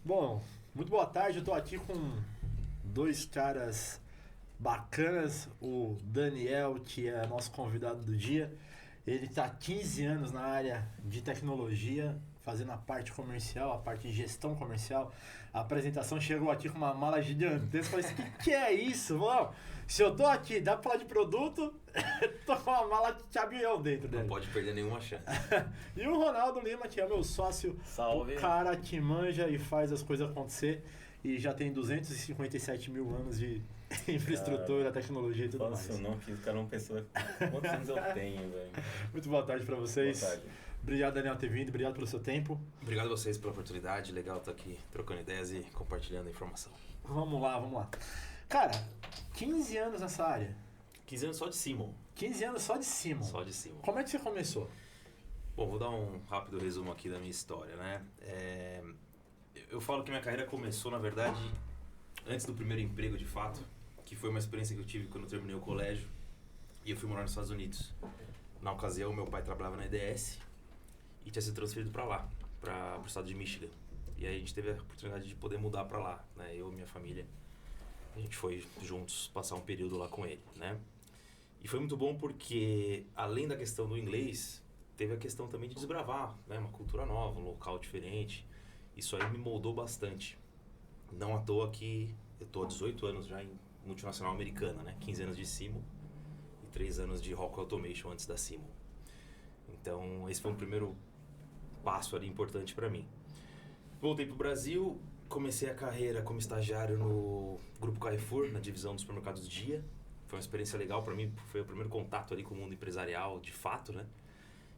Bom, muito boa tarde. Eu tô aqui com dois caras bacanas. O Daniel, que é nosso convidado do dia. Ele tá há 15 anos na área de tecnologia, fazendo a parte comercial, a parte de gestão comercial. A apresentação chegou aqui com uma mala gigantesca. Eu falei assim, que é isso? Bom, se eu tô aqui, dá pra falar de produto? Tô com uma mala de avião dentro dele. Não pode perder nenhuma chance. E o Ronaldo Lima, que é meu sócio, Salve. o cara que manja e faz as coisas acontecer e já tem 257 mil anos de infraestrutura, tecnologia e tudo Fala mais. seu nome que o cara não pensou quantos anos eu tenho, velho. Muito boa tarde pra vocês. Boa tarde. Obrigado, Daniel, por ter vindo. Obrigado pelo seu tempo. Obrigado a vocês pela oportunidade. Legal estar aqui trocando ideias e compartilhando informação. Vamos lá. Cara, 15 anos nessa área. 15 anos só de Simon. 15 anos só de cima. Só de Simon. Como é que você começou? Bom, vou dar um rápido resumo aqui da minha história, né? Eu falo que minha carreira começou, na verdade, antes do primeiro emprego, de fato, que foi uma experiência que eu tive quando eu terminei o colégio e eu fui morar nos Estados Unidos. Na ocasião, meu pai trabalhava na EDS e tinha sido transferido para lá, para o estado de Michigan. E aí a gente teve a oportunidade de poder mudar para lá, né? Eu e minha família, a gente foi juntos passar um período lá com ele, né? E foi muito bom porque, além da questão do inglês, teve a questão também de desbravar, né? Uma cultura nova, um local diferente. Isso aí me moldou bastante. Não à toa que eu estou há 18 anos já em multinacional americana, né? 15 anos de Simon e 3 anos de Rockwell Automation antes da Simon. Então, esse foi um primeiro passo ali importante para mim. Voltei para o Brasil, comecei a carreira como estagiário no Grupo Carrefour, na divisão dos supermercados Dia. Foi uma experiência legal para mim, foi o primeiro contato ali com o mundo empresarial, de fato, né?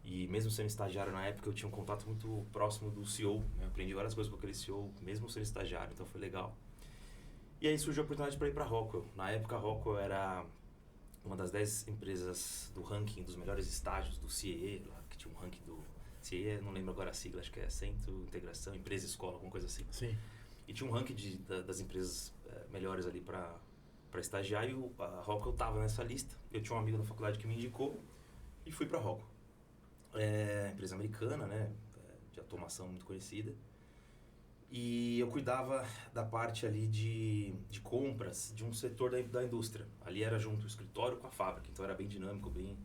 E mesmo sendo estagiário na época, eu tinha um contato muito próximo do CEO, né? Eu aprendi várias coisas com aquele CEO, mesmo sendo estagiário, então foi legal. E aí surgiu a oportunidade para ir para a Rockwell. Na época, a Rockwell era uma das 10 empresas do ranking dos melhores estágios do CIE, lá, que tinha um ranking do CIE, não lembro agora a sigla, acho que é Centro, Integração, Empresa, Escola, alguma coisa assim. Sim. E tinha um ranking das empresas melhores ali para estagiar e a Rockwell estava nessa lista. Eu tinha um amigo da faculdade que me indicou e fui para a Rockwell. Empresa americana, né, de automação muito conhecida. E eu cuidava da parte ali de compras de um setor da indústria. Ali era junto o escritório com a fábrica, então era bem dinâmico, bem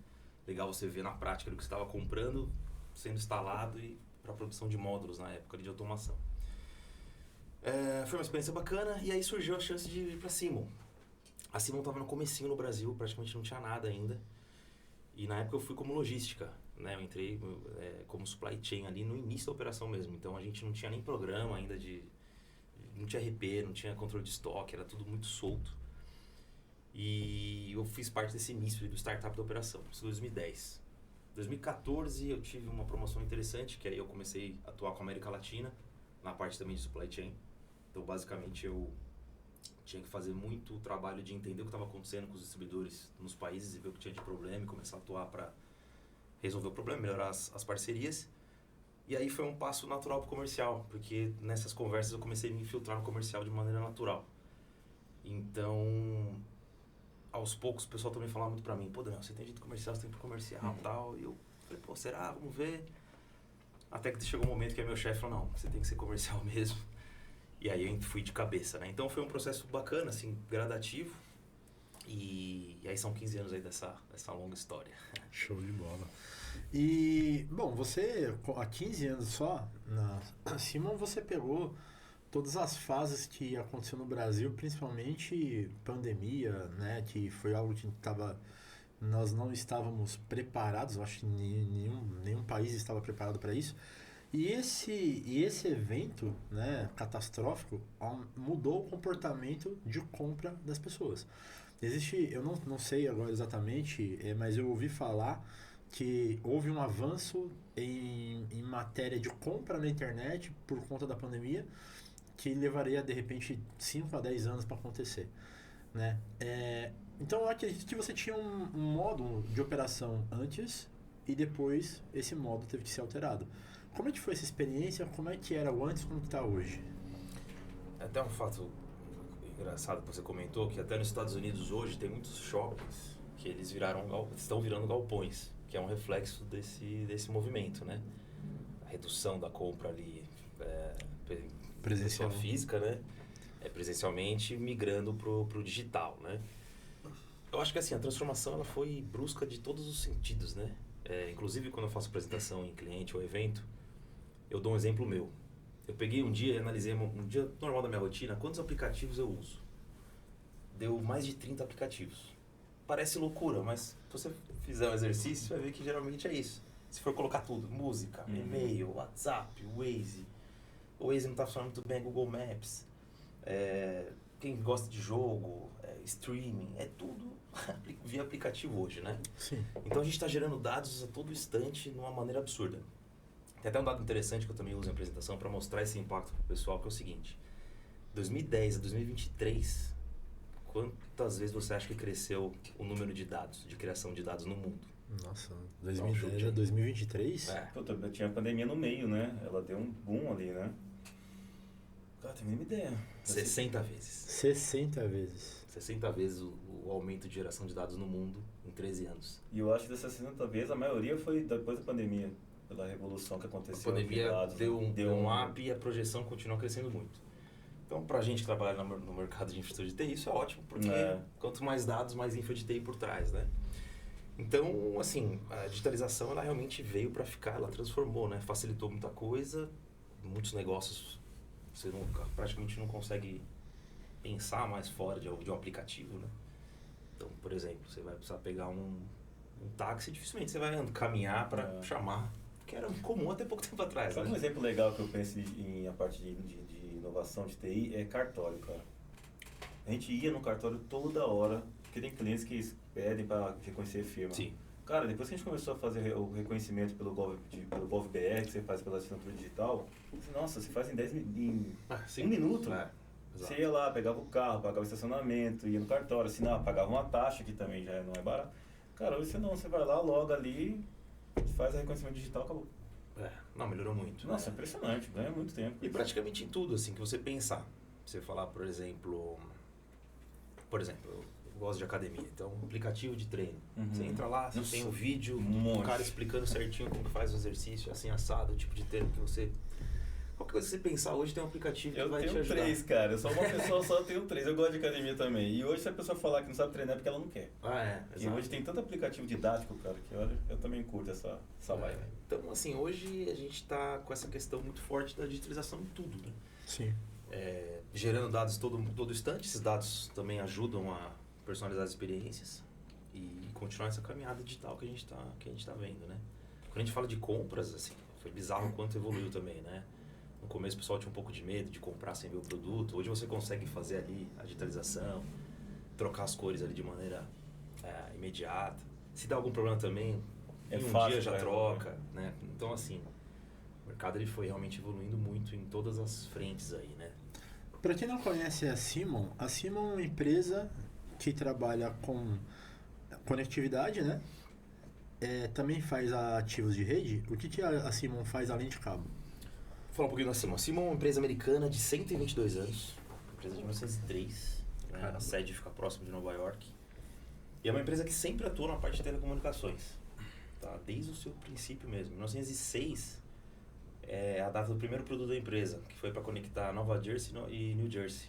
legal você ver na prática do que você estava comprando, sendo instalado e para a produção de módulos na época ali de automação. Foi uma experiência bacana e aí surgiu a chance de ir para a Simon. A Simon estava no comecinho no Brasil, praticamente não tinha nada ainda. E na época eu fui como logística, né? Eu entrei como supply chain ali no início da operação mesmo. Então a gente não tinha nem programa ainda não tinha RP, não tinha controle de estoque, era tudo muito solto. E eu fiz parte desse início do startup da operação, isso em 2010. Em 2014 eu tive uma promoção interessante, que aí eu comecei a atuar com a América Latina, na parte também de supply chain. Então basicamente eu tinha que fazer muito trabalho de entender o que estava acontecendo com os distribuidores nos países e ver o que tinha de problema e começar a atuar para resolver o problema, melhorar as parcerias. E aí foi um passo natural para o comercial, porque nessas conversas eu comecei a me infiltrar no comercial de maneira natural. Então, aos poucos o pessoal também falava muito para mim, pô, Daniel, você tem jeito comercial, você tem pro comercial e tal. E eu falei, pô, será? Vamos ver. Até que chegou um momento que meu chefe falou, não, você tem que ser comercial mesmo. E aí eu fui de cabeça, né? Então foi um processo bacana, assim, gradativo. E aí são 15 anos aí dessa longa história. Show de bola. E, bom, você, há 15 anos só, na Simon, você pegou todas as fases que aconteceu no Brasil, principalmente pandemia, né? Que foi algo que nós não estávamos preparados, eu acho que nenhum país estava preparado para isso. E esse evento, né, catastrófico, mudou o comportamento de compra das pessoas. Eu não sei agora exatamente, mas eu ouvi falar que houve um avanço em matéria de compra na internet por conta da pandemia, que levaria de repente 5 a 10 anos para acontecer, né? Então eu acredito que você tinha um modo de operação antes e depois esse modo teve que ser alterado. Como é que foi essa experiência? Como é que era o antes e como está hoje? Até um fato engraçado que você comentou, que até nos Estados Unidos hoje tem muitos shoppings que eles estão virando galpões, que é um reflexo desse movimento, né? A redução da compra ali Presencial. pessoa física, né? Presencialmente, migrando pro digital, né? Eu acho que assim, a transformação ela foi brusca de todos os sentidos, né? Inclusive, quando eu faço apresentação em cliente ou evento, eu dou um exemplo meu. Eu peguei um dia e analisei um dia normal da minha rotina, quantos aplicativos eu uso. Deu mais de 30 aplicativos. Parece loucura, mas se você fizer um exercício, você vai ver que geralmente é isso. Se for colocar tudo, música, e-mail, WhatsApp, Waze. O Waze não está funcionando muito bem, Google Maps. Quem gosta de jogo, streaming, é tudo via aplicativo hoje, né? Sim. Então a gente está gerando dados a todo instante de uma maneira absurda. Tem até um dado interessante que eu também uso em apresentação para mostrar esse impacto para o pessoal, que é o seguinte. 2010 a 2023, quantas vezes você acha que cresceu o número de dados, de criação de dados no mundo? Nossa, 2010 a 2023? Puta, tinha a pandemia no meio, né? Ela deu um boom ali, né? Cara, tem a mínima ideia. 60 vezes. 60 vezes. 60 vezes o aumento de geração de dados no mundo em 13 anos. E eu acho que dessas 60 vezes, a maioria foi depois da pandemia, pela revolução que aconteceu. A pandemia dados, deu um né? up e a projeção continua crescendo muito. Então, pra gente que trabalha no mercado de infraestrutura de TI, isso é ótimo, porque quanto mais dados, mais infra de TI por trás, né? Então, assim, a digitalização, ela realmente veio para ficar, ela transformou, né? Facilitou muita coisa, muitos negócios, você praticamente não consegue pensar mais fora de um aplicativo, né? Então, por exemplo, você vai precisar pegar um táxi, dificilmente você vai caminhar para chamar, que era comum até pouco tempo atrás. Sabe né? um exemplo legal que eu penso em a parte de inovação de TI? É cartório, cara. A gente ia no cartório toda hora, porque tem clientes que pedem para reconhecer firma. Sim. Cara, depois que a gente começou a fazer o reconhecimento pelo GovBR, que você faz pela assinatura digital, nossa, você faz em um minuto. Você ia lá, pegava o carro, pagava o estacionamento, ia no cartório, assinava, pagava uma taxa, que também já não é barato. Cara, hoje você vai lá, loga ali, faz o reconhecimento digital, acabou. Não, melhorou muito. Nossa, é impressionante, ganha muito tempo. E praticamente em tudo, assim, que você pensar. Você falar, por exemplo, eu gosto de academia, então um aplicativo de treino. Você entra lá, você tem um vídeo, um cara explicando certinho como faz o exercício, assim, assado, o tipo de treino que você... Qualquer coisa que você pensar hoje tem um aplicativo que vai te ajudar. Eu tenho 3, cara. Eu sou uma pessoa, só tenho 3. Eu gosto de academia também. E hoje se a pessoa falar que não sabe treinar é porque ela não quer. E hoje tem tanto aplicativo didático, cara, que olha, eu também curto essa vibe. Então, assim, hoje a gente está com essa questão muito forte da digitalização em tudo, né? Sim. Gerando dados todo instante. Esses dados também ajudam a personalizar as experiências e continuar essa caminhada digital que a gente tá vendo, né? Quando a gente fala de compras, assim, foi bizarro o quanto evoluiu também, né? No começo o pessoal tinha um pouco de medo de comprar sem ver o produto. Hoje você consegue fazer ali a digitalização, trocar as cores ali de maneira imediata. Se dá algum problema também, em um dia já troca, né? Então, assim, o mercado ele foi realmente evoluindo muito em todas as frentes aí, né? Para quem não conhece a Simon é uma empresa que trabalha com conectividade, né? Também faz ativos de rede. O que a Simon faz além de cabo? Vou falar um pouquinho da Simon. A Simon é uma empresa americana de 122 anos, empresa de 1903, né? A sede fica próximo de Nova York. E é uma empresa que sempre atua na parte de telecomunicações, tá? Desde o seu princípio mesmo. 1906 é a data do primeiro produto da empresa, que foi para conectar Nova Jersey e New Jersey.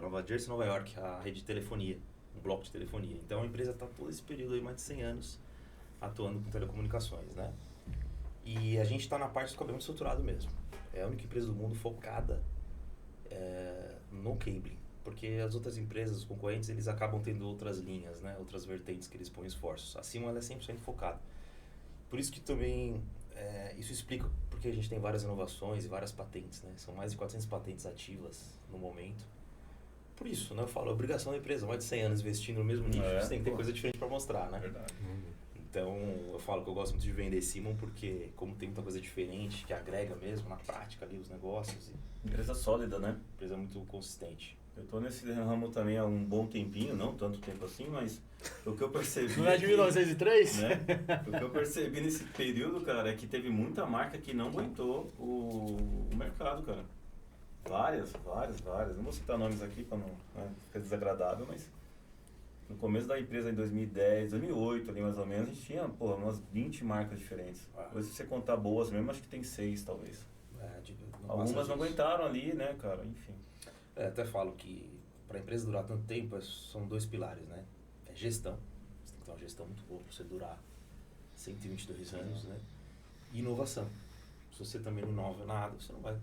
Nova Jersey e Nova York, a rede de telefonia, um bloco de telefonia. Então a empresa está todo esse período aí, mais de 100 anos, atuando com telecomunicações, né? E a gente está na parte do cabelo estruturado mesmo. É a única empresa do mundo focada no cabling, porque as outras empresas, os concorrentes, eles acabam tendo outras linhas, né? Outras vertentes que eles põem esforços. A Simon, ela é 100% focada. Por isso que também, isso explica porque a gente tem várias inovações e várias patentes, né? São mais de 400 patentes ativas no momento. Por isso, né? Eu falo, a obrigação da empresa, mais de 100 anos investindo no mesmo nicho, você tem que ter coisa diferente para mostrar, né? Verdade. Então, eu falo que eu gosto muito de vender Simon porque, como tem muita coisa diferente, que agrega mesmo na prática ali os negócios. Empresa sólida, né? Empresa muito consistente. Eu tô nesse ramo também há um bom tempinho, não tanto tempo assim, mas o que eu percebi... Não é de 1903? Né? O que eu percebi nesse período, cara, é que teve muita marca que não aguentou o mercado, cara. Várias. Não vou citar nomes aqui para não ficar desagradável, mas... No começo da empresa, em 2010, 2008, ali mais ou menos, a gente tinha, umas 20 marcas diferentes. Hoje, se você contar boas mesmo, acho que tem 6, talvez. Algumas não aguentaram ali, né, cara? Enfim. Até falo que para a empresa durar tanto tempo, são 2 pilares, né? É gestão. Você tem que ter uma gestão muito boa para você durar 122 anos, né? E inovação. Se você também não inova nada, você não vai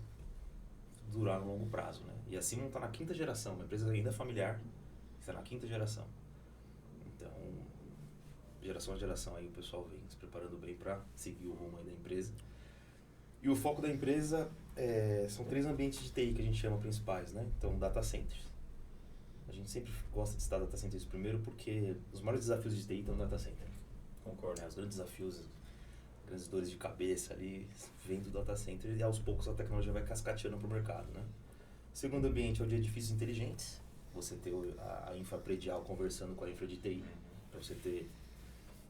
durar no longo prazo, né? E assim não está na 5ª geração, uma empresa ainda familiar, está na 5ª geração. Então, geração a geração aí o pessoal vem se preparando bem para seguir o rumo aí da empresa. E o foco da empresa são 3 ambientes de TI que a gente chama principais, né? Então, data centers. A gente sempre gosta de citar data centers primeiro porque os maiores desafios de TI estão no data center. Concordo, né? Os grandes desafios, grandes dores de cabeça ali, vem do data center e aos poucos a tecnologia vai cascateando para o mercado, né? O segundo ambiente é o de edifícios inteligentes. Você ter a infra predial conversando com a infra de TI, para você ter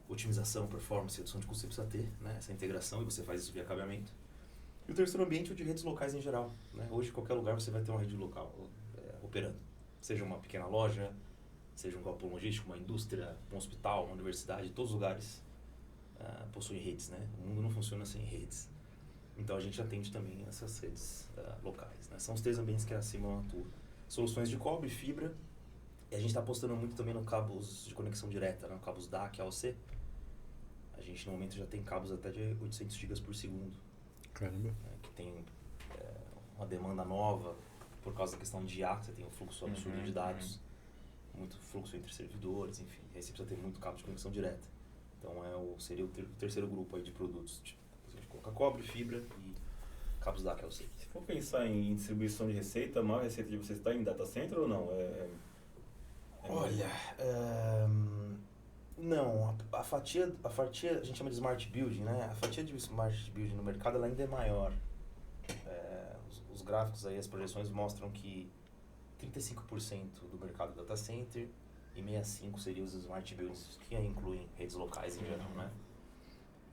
otimização, performance, redução de custo, você precisa ter, né? Essa integração e você faz isso via cabeamento. E o terceiro ambiente é o de redes locais em geral, né? Hoje, em qualquer lugar, você vai ter uma rede local operando. Seja uma pequena loja, seja um galpão logístico, uma indústria, um hospital, uma universidade, todos os lugares possuem redes, né? O mundo não funciona sem redes. Então, a gente atende também essas redes locais, né? São os 3 ambientes que a Simon atua. Soluções de cobre, fibra, e a gente está apostando muito também no cabos de conexão direta, né? Cabos DAC, AOC. A gente, no momento, já tem cabos até de 800 GB por segundo. Caramba. Que tem uma demanda nova por causa da questão de IA, você tem um fluxo absurdo de dados, muito fluxo entre servidores, enfim. Aí você precisa ter muito cabo de conexão direta. Então seria o terceiro grupo aí de produtos. A gente coloca cobre, fibra e cabos da AQLC. Se for pensar em distribuição de receita, a maior receita de vocês está em data center ou não? Olha, não, a fatia a gente chama de smart building, né? A fatia de smart building no mercado ela ainda é maior. Os gráficos aí, as projeções mostram que 35% do mercado data center e 65% seriam os smart buildings, que incluem redes locais em geral, né?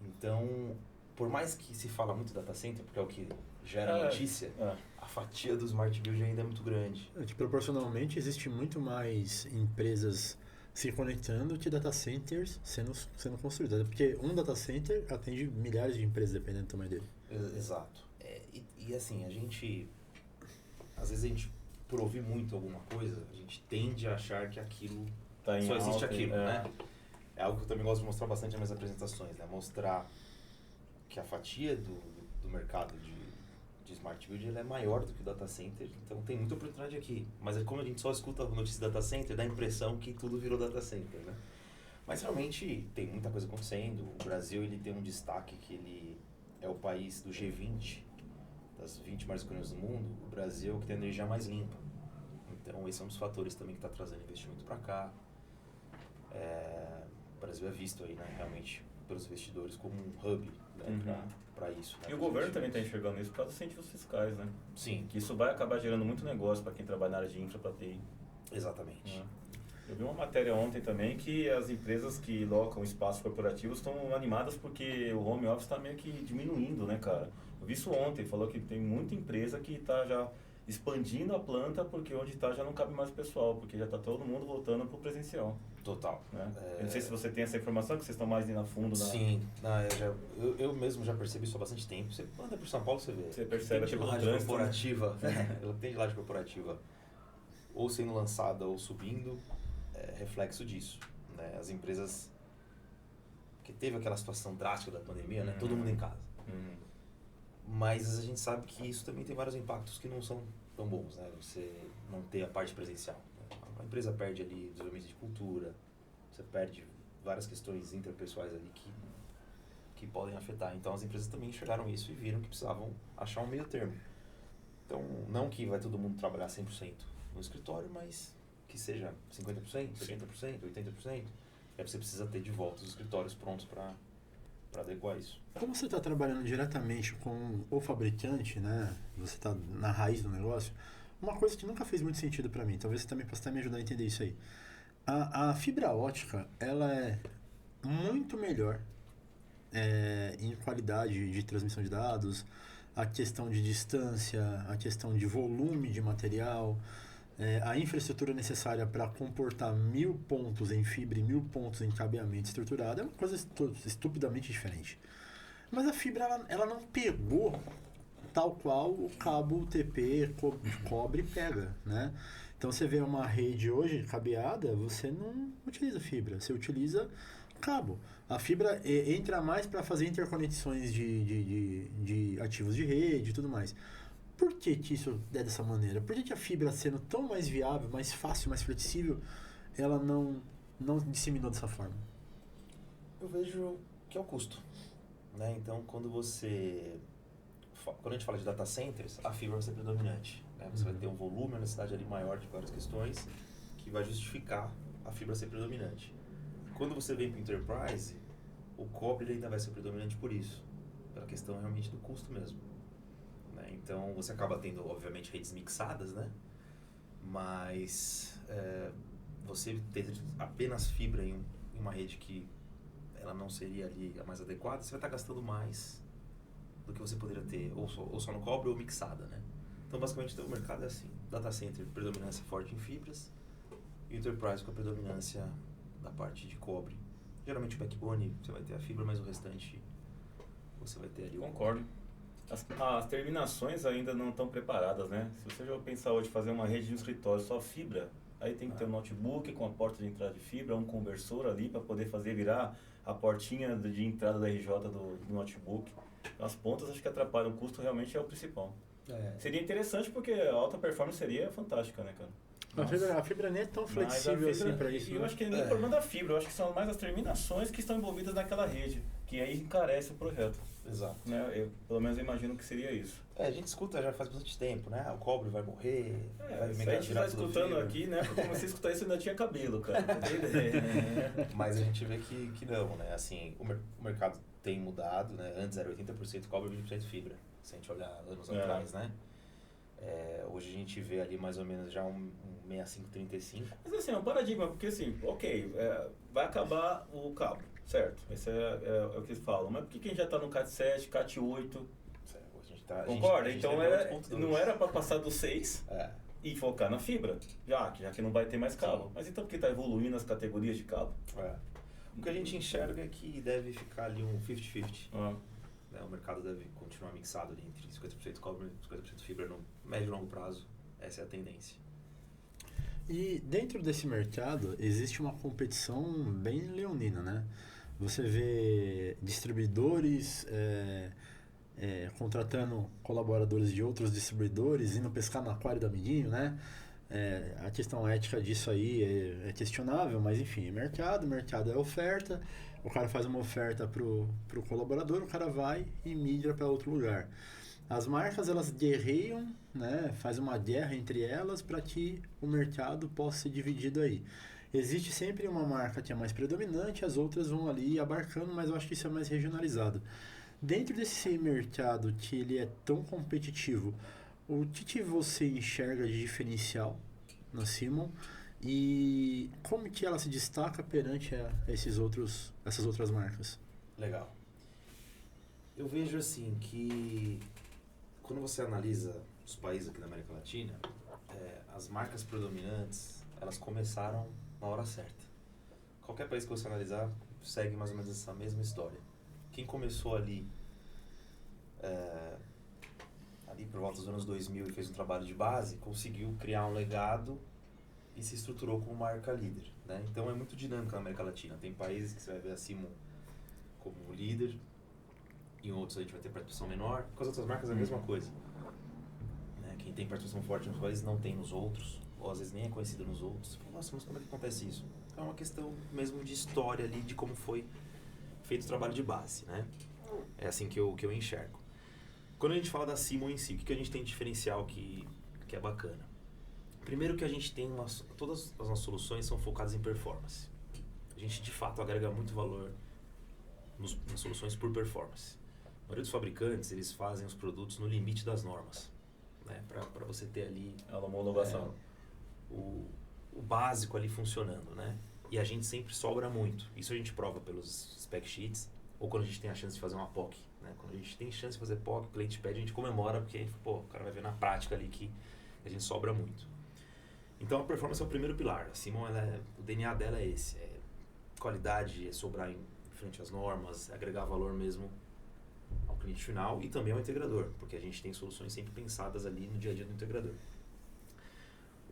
Então, por mais que se fala muito data center, porque é o que gera notícia, a fatia do smart building ainda é muito grande. Proporcionalmente, existe muito mais empresas se conectando que data centers sendo construídos. Porque um data center atende milhares de empresas, dependendo do tamanho dele. Exato. E assim, às vezes a gente, por ouvir muito alguma coisa, a gente tende a achar que aquilo, só existe aquilo, né? É algo que eu também gosto de mostrar bastante nas minhas apresentações, né? Mostrar que a fatia do mercado de smart building ela é maior do que o data center, então tem muita oportunidade aqui. Mas como a gente só escuta notícias de data center, dá a impressão que tudo virou data center, né? Mas realmente tem muita coisa acontecendo. O Brasil ele tem um destaque que ele é o país do G20, das 20 maiores economias do mundo. O Brasil é o que tem a energia mais limpa. Então esse é um dos fatores também que está trazendo investimento para cá. O Brasil é visto aí, né, realmente pelos investidores como um hub, né, para isso. Né, e o governo também está enxergando isso por causa dos incentivos fiscais, né? Sim. Que isso vai acabar gerando muito negócio para quem trabalha na área de infra para TI. Exatamente. Eu vi uma matéria ontem também que as empresas que locam espaços corporativos estão animadas porque o home office está meio que diminuindo, né, cara? Eu vi isso ontem, falou que tem muita empresa que está já expandindo a planta porque onde está já não cabe mais pessoal, porque já está todo mundo voltando para o presencial. Total. Né? Eu não sei se você tem essa informação, que vocês estão mais indo a fundo. Sim, eu mesmo já percebi isso há bastante tempo. Você anda por São Paulo, você vê. Você percebe tem pelo laje corporativa, ela tem laje corporativa ou sendo lançada ou subindo, reflexo disso. Né? As empresas, que teve aquela situação drástica da pandemia, né? Todo mundo em casa. Mas a gente sabe que isso também tem vários impactos que não são tão bons, né? Você não ter a parte presencial. A empresa perde ali desenvolvimento de cultura, você perde várias questões interpessoais ali que podem afetar. Então as empresas também enxergaram isso e viram que precisavam achar um meio termo. Então, não que vai todo mundo trabalhar 100% no escritório, mas que seja 50%, 70%, 80%. Aí você precisa ter de volta os escritórios prontos para adequar isso. Como você está trabalhando diretamente com o fabricante, né? Você está na raiz do negócio. Uma coisa que nunca fez muito sentido para mim, talvez você também possa me ajudar a entender isso aí. A fibra ótica, ela é muito melhor em qualidade de transmissão de dados, a questão de distância, a questão de volume de material, a infraestrutura necessária para comportar 1000 pontos em fibra e 1000 pontos em cabeamento estruturado é uma coisa estupidamente diferente. Mas a fibra, ela não pegou tal qual o cabo UTP de cobre pega, né? Então você vê uma rede hoje cabeada, você não utiliza fibra, você utiliza cabo. A fibra entra mais para fazer interconexões de ativos de rede e tudo mais. Por que isso é dessa maneira? Por que a fibra, sendo tão mais viável, mais fácil, mais flexível, ela não disseminou dessa forma? Eu vejo que é o custo, né? Então, quando a gente fala de data centers, a fibra vai ser predominante, né? Você vai ter um volume, uma necessidade ali maior de várias questões que vai justificar a fibra ser predominante. Quando você vem para o enterprise, o cobre ainda vai ser predominante por isso, pela questão realmente do custo mesmo, né? Então, você acaba tendo, obviamente, redes mixadas, né? Mas você ter apenas fibra em uma rede que ela não seria ali a mais adequada, você vai estar gastando mais do que você poderia ter, ou só no cobre ou mixada, né? Então, basicamente, o mercado é assim. Data center, predominância forte em fibras, e Enterprise com a predominância da parte de cobre. Geralmente o backbone, você vai ter a fibra, mas o restante você vai ter ali o... Concordo. As terminações ainda não estão preparadas, né? Se você já pensar hoje fazer uma rede de um escritório só fibra, aí tem que ter um notebook com a porta de entrada de fibra, um conversor ali para poder fazer virar a portinha de entrada da RJ do notebook. As pontas acho que atrapalham, o custo realmente é o principal. Seria interessante porque a alta performance seria fantástica, né, cara? A fibra nem é tão flexível assim para isso. E eu acho que nem o problema da fibra, eu acho que são mais as terminações que estão envolvidas naquela rede, que aí encarece o projeto. Exato. Né? Eu, pelo menos, imagino que seria isso. A gente escuta já faz bastante tempo, né? O cobre vai morrer, vai a gente está escutando aqui, né? Quando eu comecei a escutar isso, eu ainda tinha cabelo, cara. Não tem ideia. Mas a gente vê que não, né? Assim, o mercado tem mudado, né? Antes era 80% cobre e 20% fibra, se a gente olhar anos atrás, né? Hoje a gente vê ali mais ou menos já um 65-35. Mas assim, é um paradigma, porque assim, vai acabar o cabo, certo? Esse é o que eles falam. Mas por que a gente já está no Cat 7, Cat 8? Concorda? Então não era para passar do 6 e focar na fibra, já que não vai ter mais cabo. Sim. Mas então por que está evoluindo as categorias de cabo? O que a gente enxerga é que deve ficar ali um 50-50. O mercado deve continuar mixado ali entre 50% cobre e 50% fibra no médio e longo prazo. Essa é a tendência. E dentro desse mercado existe uma competição bem leonina, né? Você vê distribuidores contratando colaboradores de outros distribuidores, indo pescar no aquário do amiguinho, né? A questão ética disso aí é questionável, mas enfim, é mercado é oferta, o cara faz uma oferta pro colaborador, o cara vai e migra para outro lugar. As marcas, elas guerreiam, né? Faz uma guerra entre elas para que o mercado possa ser dividido aí. Existe sempre uma marca que é mais predominante, as outras vão ali abarcando, mas eu acho que isso é mais regionalizado. Dentro desse mercado que ele é tão competitivo, o que você enxerga de diferencial na Simon e como que ela se destaca perante essas outras marcas? Legal. Eu vejo assim que quando você analisa os países aqui da América Latina, as marcas predominantes, elas começaram na hora certa. Qualquer país que você analisar segue mais ou menos essa mesma história. Quem começou ali por volta dos anos 2000 e fez um trabalho de base, conseguiu criar um legado e se estruturou como marca líder, né? Então é muito dinâmico na América Latina. Tem países que você vai ver a Simon como líder, em outros a gente vai ter participação menor. Com as outras marcas é a mesma coisa, né? Quem tem participação forte nos países não tem nos outros, ou às vezes nem é conhecido nos outros. Você fala, nossa, mas como é que acontece isso? É uma questão mesmo de história ali, de como foi feito o trabalho de base, né? É assim que eu enxergo. Quando a gente fala da Simon em si, o que a gente tem de diferencial que é bacana? Primeiro que a gente tem todas as nossas soluções são focadas em performance. A gente de fato agrega muito valor nas soluções por performance. A maioria dos fabricantes, eles fazem os produtos no limite das normas, né? Para você ter ali uma homologação. O básico ali funcionando, né? E a gente sempre sobra muito. Isso a gente prova pelos spec sheets ou quando a gente tem a chance de fazer uma POC, né? Quando a gente tem chance de fazer POC, o cliente pede, a gente comemora porque o cara vai ver na prática ali que a gente sobra muito. Então a performance é o primeiro pilar. A Simon, o DNA dela é esse, qualidade, sobrar em frente às normas, agregar valor mesmo ao cliente. cliente final e também ao integrador, porque a gente tem soluções sempre pensadas ali no dia a dia do integrador.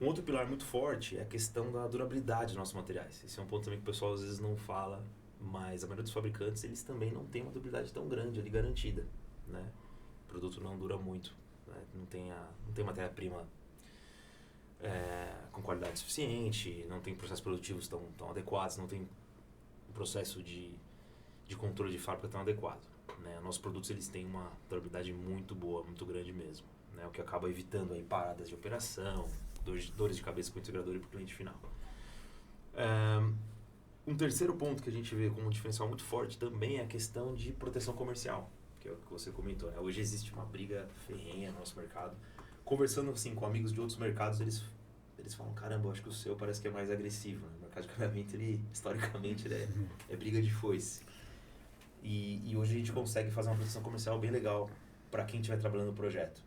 Um outro pilar muito forte é a questão da durabilidade dos nossos materiais. Esse é um ponto também que o pessoal às vezes não fala, mas a maioria dos fabricantes, eles também não tem uma durabilidade tão grande ali garantida, né? O produto não dura muito, né? Não tem matéria-prima com qualidade suficiente, não tem processos produtivos tão adequados, não tem um processo de controle de fábrica tão adequado, né? Nossos produtos, eles têm uma durabilidade muito boa, muito grande mesmo, né? O que acaba evitando aí paradas de operação, dores de cabeça para o integrador e para o cliente final. Um terceiro ponto que a gente vê como um diferencial muito forte também é a questão de proteção comercial, que é o que você comentou, né? Hoje existe uma briga ferrenha no nosso mercado. Conversando assim, com amigos de outros mercados, eles falam, caramba, eu acho que o seu parece que é mais agressivo, né? O mercado de cabeamento, ele, historicamente, é briga de foice. E hoje a gente consegue fazer uma proteção comercial bem legal para quem estiver trabalhando no projeto.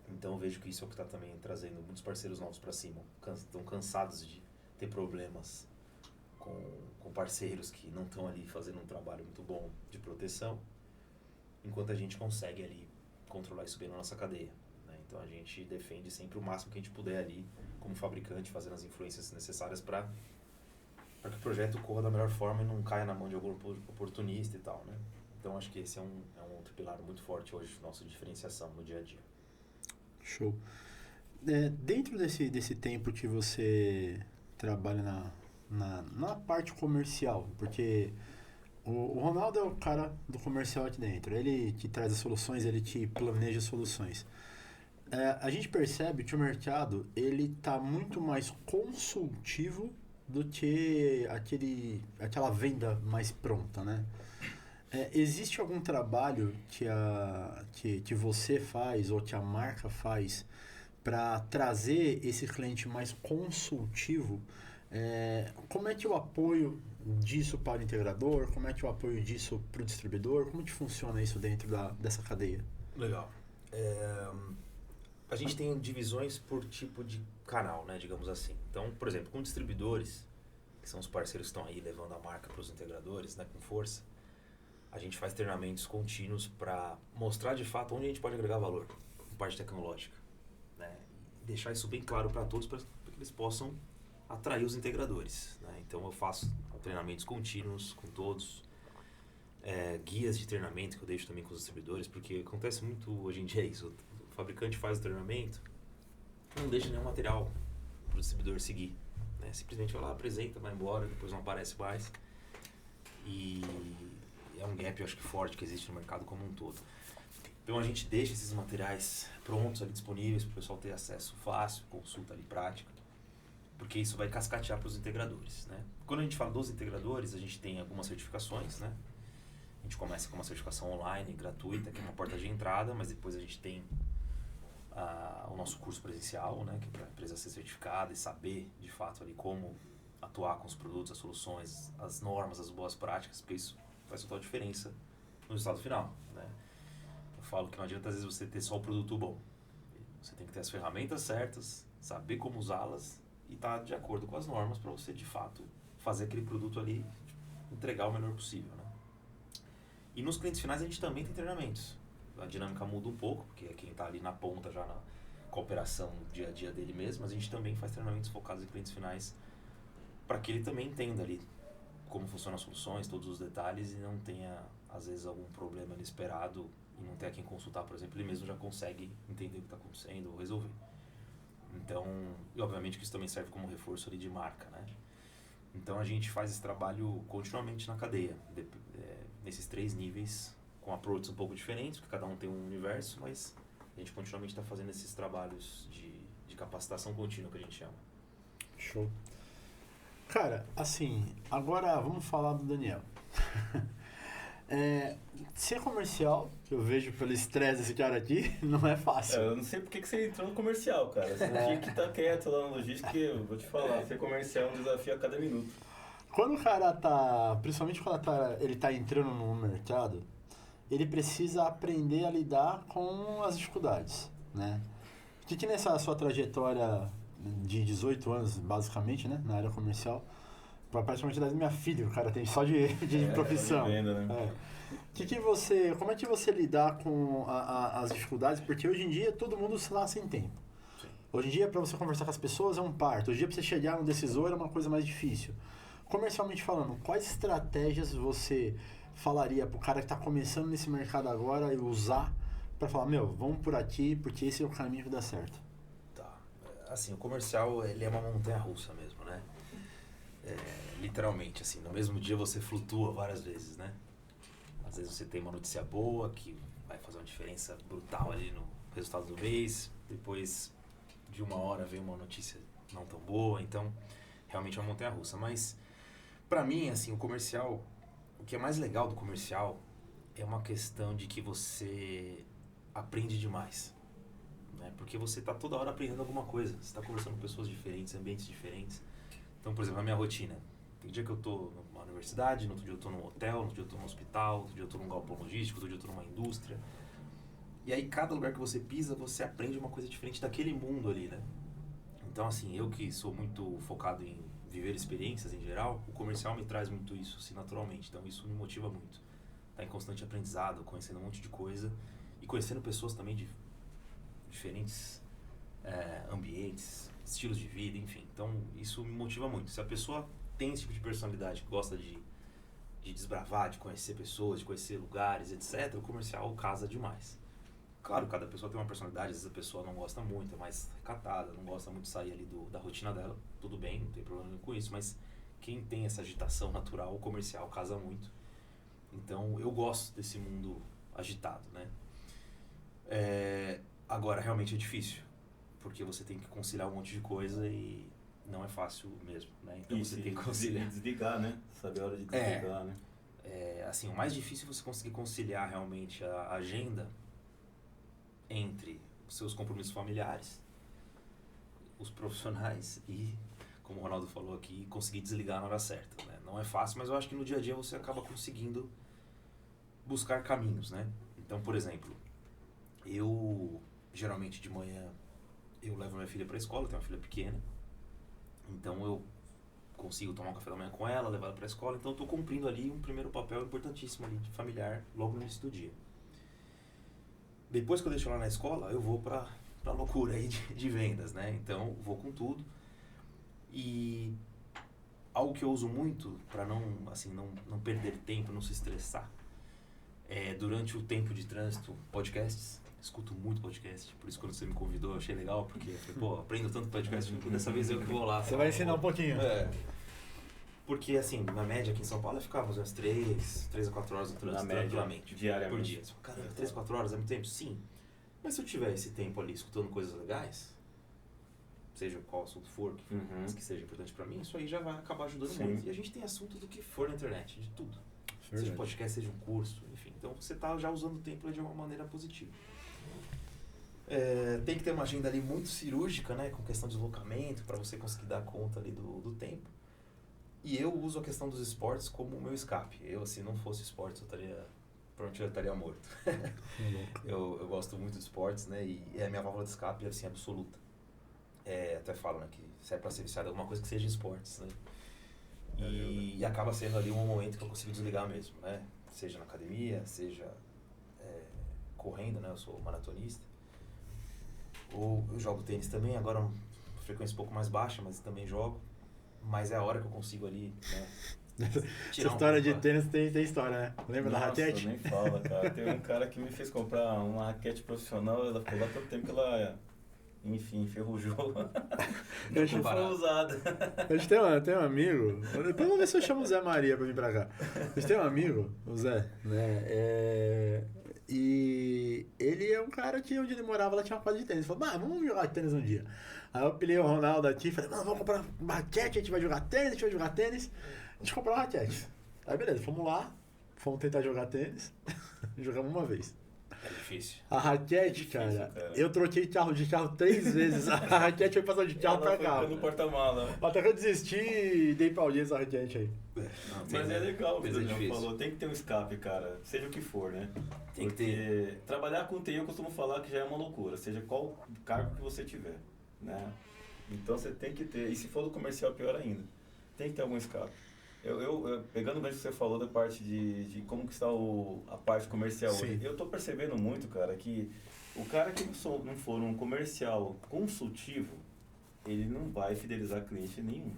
Então eu vejo que isso é o que está também trazendo muitos parceiros novos para cima. Estão cansados de ter problemas com parceiros que não estão ali fazendo um trabalho muito bom de proteção, enquanto a gente consegue ali controlar isso bem na nossa cadeia, né? Então a gente defende sempre o máximo que a gente puder ali, como fabricante, fazendo as influências necessárias para que o projeto corra da melhor forma e não caia na mão de algum oportunista e tal, né? Então acho que esse é um outro pilar muito forte hoje, nossa diferenciação no dia a dia. Show. Dentro desse tempo que você trabalha na parte comercial, porque o Ronaldo é o cara do comercial aqui dentro, ele te traz as soluções, ele te planeja as soluções. A gente percebe que o mercado ele tá muito mais consultivo do que aquela venda mais pronta, né? Existe algum trabalho que você faz ou que a marca faz para trazer esse cliente mais consultivo? Como é que o apoio disso para o integrador? Como é que o apoio disso para o distribuidor? Como que funciona isso dentro dessa cadeia? Legal. A gente tem divisões por tipo de canal, né, digamos assim. Então, por exemplo, com distribuidores, que são os parceiros que estão aí levando a marca para os integradores, né, com força, a gente faz treinamentos contínuos para mostrar de fato onde a gente pode agregar valor, com parte tecnológica, né, e deixar isso bem claro para todos, para que eles possam atrair os integradores, né? Então eu faço treinamentos contínuos com todos, guias de treinamento que eu deixo também com os distribuidores, porque acontece muito hoje em dia isso, o fabricante faz o treinamento, não deixa nenhum material para o distribuidor seguir, né? Simplesmente vai lá, apresenta, vai embora, depois não aparece mais, e é um gap, eu acho que forte, que existe no mercado como um todo. Então a gente deixa esses materiais prontos ali, disponíveis, para o pessoal ter acesso fácil, consulta ali prática, porque isso vai cascatear para os integradores, né? Quando a gente fala dos integradores, a gente tem algumas certificações, né? A gente começa com uma certificação online, gratuita, que é uma porta de entrada, mas depois a gente tem o nosso curso presencial, né? Que é para a empresa ser certificada e saber, de fato, ali como atuar com os produtos, as soluções, as normas, as boas práticas, porque isso faz total diferença no resultado final, né? Eu falo que não adianta às vezes você ter só o produto bom. Você tem que ter as ferramentas certas, saber como usá-las e estar de acordo com as normas para você, de fato, fazer aquele produto ali, entregar o melhor possível, né? E nos clientes finais a gente também tem treinamentos. A dinâmica muda um pouco, porque é quem está ali na ponta já na cooperação no dia a dia dele mesmo, mas a gente também faz treinamentos focados em clientes finais para que ele também entenda ali como funcionam as soluções, todos os detalhes, e não tenha, às vezes, algum problema inesperado e não ter a quem consultar, por exemplo, ele mesmo já consegue entender o que está acontecendo ou resolver. Então, e obviamente que isso também serve como reforço ali de marca, né? Então a gente faz esse trabalho continuamente na cadeia, nesses 3 níveis, com approaches um pouco diferentes, porque cada um tem um universo, mas a gente continuamente está fazendo esses trabalhos de capacitação contínua, que a gente chama. Show. Cara, assim, agora vamos falar do Daniel. Ser comercial, que eu vejo pelo estresse desse cara aqui, não é fácil. Eu não sei porque que você entrou no comercial, cara. Você tinha que estar quieto lá na logística, que eu vou te falar, ser comercial é um desafio a cada minuto. Quando o cara tá, principalmente quando ele tá entrando no mercado, ele precisa aprender a lidar com as dificuldades, né? O que nessa sua trajetória de 18 anos, basicamente, né, na área comercial, praticamente da minha filha, o cara tem só de profissão. De venda, né? Como é que você lidar com as dificuldades? Porque hoje em dia todo mundo se lá sem tempo. Sim. Hoje em dia, para você conversar com as pessoas é um parto. Hoje em dia, para você chegar no decisor é uma coisa mais difícil. Comercialmente falando, quais estratégias você falaria pro cara que está começando nesse mercado agora e usar para falar, vamos por aqui, porque esse é o caminho que dá certo? Tá. Assim, o comercial, ele é uma montanha-russa mesmo, né? Literalmente, assim, no mesmo dia você flutua várias vezes, né? Às vezes você tem uma notícia boa que vai fazer uma diferença brutal ali no resultado do mês, depois de uma hora vem uma notícia não tão boa, então realmente é uma montanha-russa. Mas pra mim, assim, o comercial, o que é mais legal do comercial é uma questão de que você aprende demais, né? Porque você tá toda hora aprendendo alguma coisa, você tá conversando com pessoas diferentes, ambientes diferentes. Então, por exemplo, na minha rotina, tem dia que eu tô numa universidade, no outro dia eu tô num hotel, no outro dia eu tô num hospital, no outro dia eu tô num galpão logístico, no outro dia eu tô numa indústria. E aí, cada lugar que você pisa, você aprende uma coisa diferente daquele mundo ali, né? Então, assim, eu que sou muito focado em viver experiências em geral, o comercial me traz muito isso, assim, naturalmente. Então, isso me motiva muito. Tá em constante aprendizado, conhecendo um monte de coisa e conhecendo pessoas também de diferentes ambientes, estilos de vida, enfim. Então, isso me motiva muito. Se a pessoa tem esse tipo de personalidade, que gosta de desbravar, de conhecer pessoas, de conhecer lugares, etc., o comercial casa demais. Claro, cada pessoa tem uma personalidade, às vezes a pessoa não gosta muito, é mais recatada, não gosta muito de sair ali da rotina dela, tudo bem, não tem problema nenhum com isso, mas quem tem essa agitação natural, o comercial casa muito. Então, eu gosto desse mundo agitado, né? Agora, realmente é difícil, porque você tem que conciliar um monte de coisa e não é fácil mesmo, né? Então, você tem que conciliar. Desligar, né? Saber a hora de desligar, né? Assim, o mais difícil é você conseguir conciliar realmente a agenda entre os seus compromissos familiares, os profissionais e, como o Ronaldo falou aqui, conseguir desligar na hora certa, né? Não é fácil, mas eu acho que no dia a dia você acaba conseguindo buscar caminhos, né? Então, por exemplo, eu geralmente de manhã eu levo minha filha para a escola, eu tenho uma filha pequena, então eu consigo tomar um café da manhã com ela, levar ela para a escola, então eu estou cumprindo ali um primeiro papel importantíssimo ali de familiar logo no início do dia. Depois que eu deixo ela na escola, eu vou pra loucura aí de vendas, né? Então, vou com tudo. E algo que eu uso muito para não perder tempo, não se estressar, durante o tempo de trânsito, podcasts. Escuto muito podcast, por isso quando você me convidou eu achei legal, porque aprendo tanto podcast, dessa vez eu que vou lá. Você vai ensinar um pouquinho. Porque, assim, na média aqui em São Paulo eu ficava umas 3 a 4 horas no trânsito, tranquilamente, diariamente. Por dia. Caramba, 3 a 4 horas é muito tempo? Sim. Mas se eu tiver esse tempo ali escutando coisas legais, seja qual assunto for, que seja importante pra mim, isso aí já vai acabar ajudando muito. E a gente tem assunto do que for na internet, de tudo. Verdade. Seja podcast, seja um curso, enfim. Então você tá já usando o tempo de uma maneira positiva. Tem que ter uma agenda ali muito cirúrgica, né, com questão de deslocamento, para você conseguir dar conta ali do tempo. E eu uso a questão dos esportes como o meu escape. Eu, se não fosse esportes, provavelmente eu estaria morto. Eu gosto muito de esportes, né, e é a minha válvula de escape, assim, absoluta. Até falo, né, que se é para ser viciado em alguma coisa que seja esportes, né. E acaba sendo ali um momento que eu consigo desligar mesmo, né, seja na academia, seja correndo, né, eu sou maratonista. Ou eu jogo tênis também, agora uma frequência um pouco mais baixa, mas também jogo. Mas é a hora que eu consigo ali, né? Essa história de tênis tem história, né? Lembra da raquete? Nem fala, cara. Tem um cara que me fez comprar uma raquete profissional, ela ficou lá tanto tempo que ela, enfim, enferrujou. Não foi usada. A gente tem um amigo, depois vamos ver se eu chamo o Zé Maria pra vir pra cá. A gente tem um amigo, o Zé, né? E ele é um cara que onde ele morava, lá tinha uma quadra de tênis. Ele falou, vamos jogar tênis um dia. Aí eu pilhei o Ronaldo aqui e falei, vamos comprar uma raquete, a gente vai jogar tênis. A gente comprou uma raquete. Aí beleza, fomos lá, fomos tentar jogar tênis, jogamos uma vez. É difícil. A raquete, cara, eu troquei de carro 3 vezes. A raquete foi passando de carro pra carro. Ela foi no porta-mala. Até que eu desisti e dei pra audiência a raquete aí. Mas é legal o que você falou. Tem que ter um escape, cara. Seja o que for, né? Tem que ter. Trabalhar com TI eu costumo falar que já é uma loucura. Seja qual cargo que você tiver, né? Então você tem que ter. E se for do comercial, pior ainda. Tem que ter algum escape. Pegando o gancho que você falou da parte de como que está a parte comercial hoje, eu estou percebendo muito, cara, que o cara que não for um comercial consultivo, ele não vai fidelizar cliente nenhum.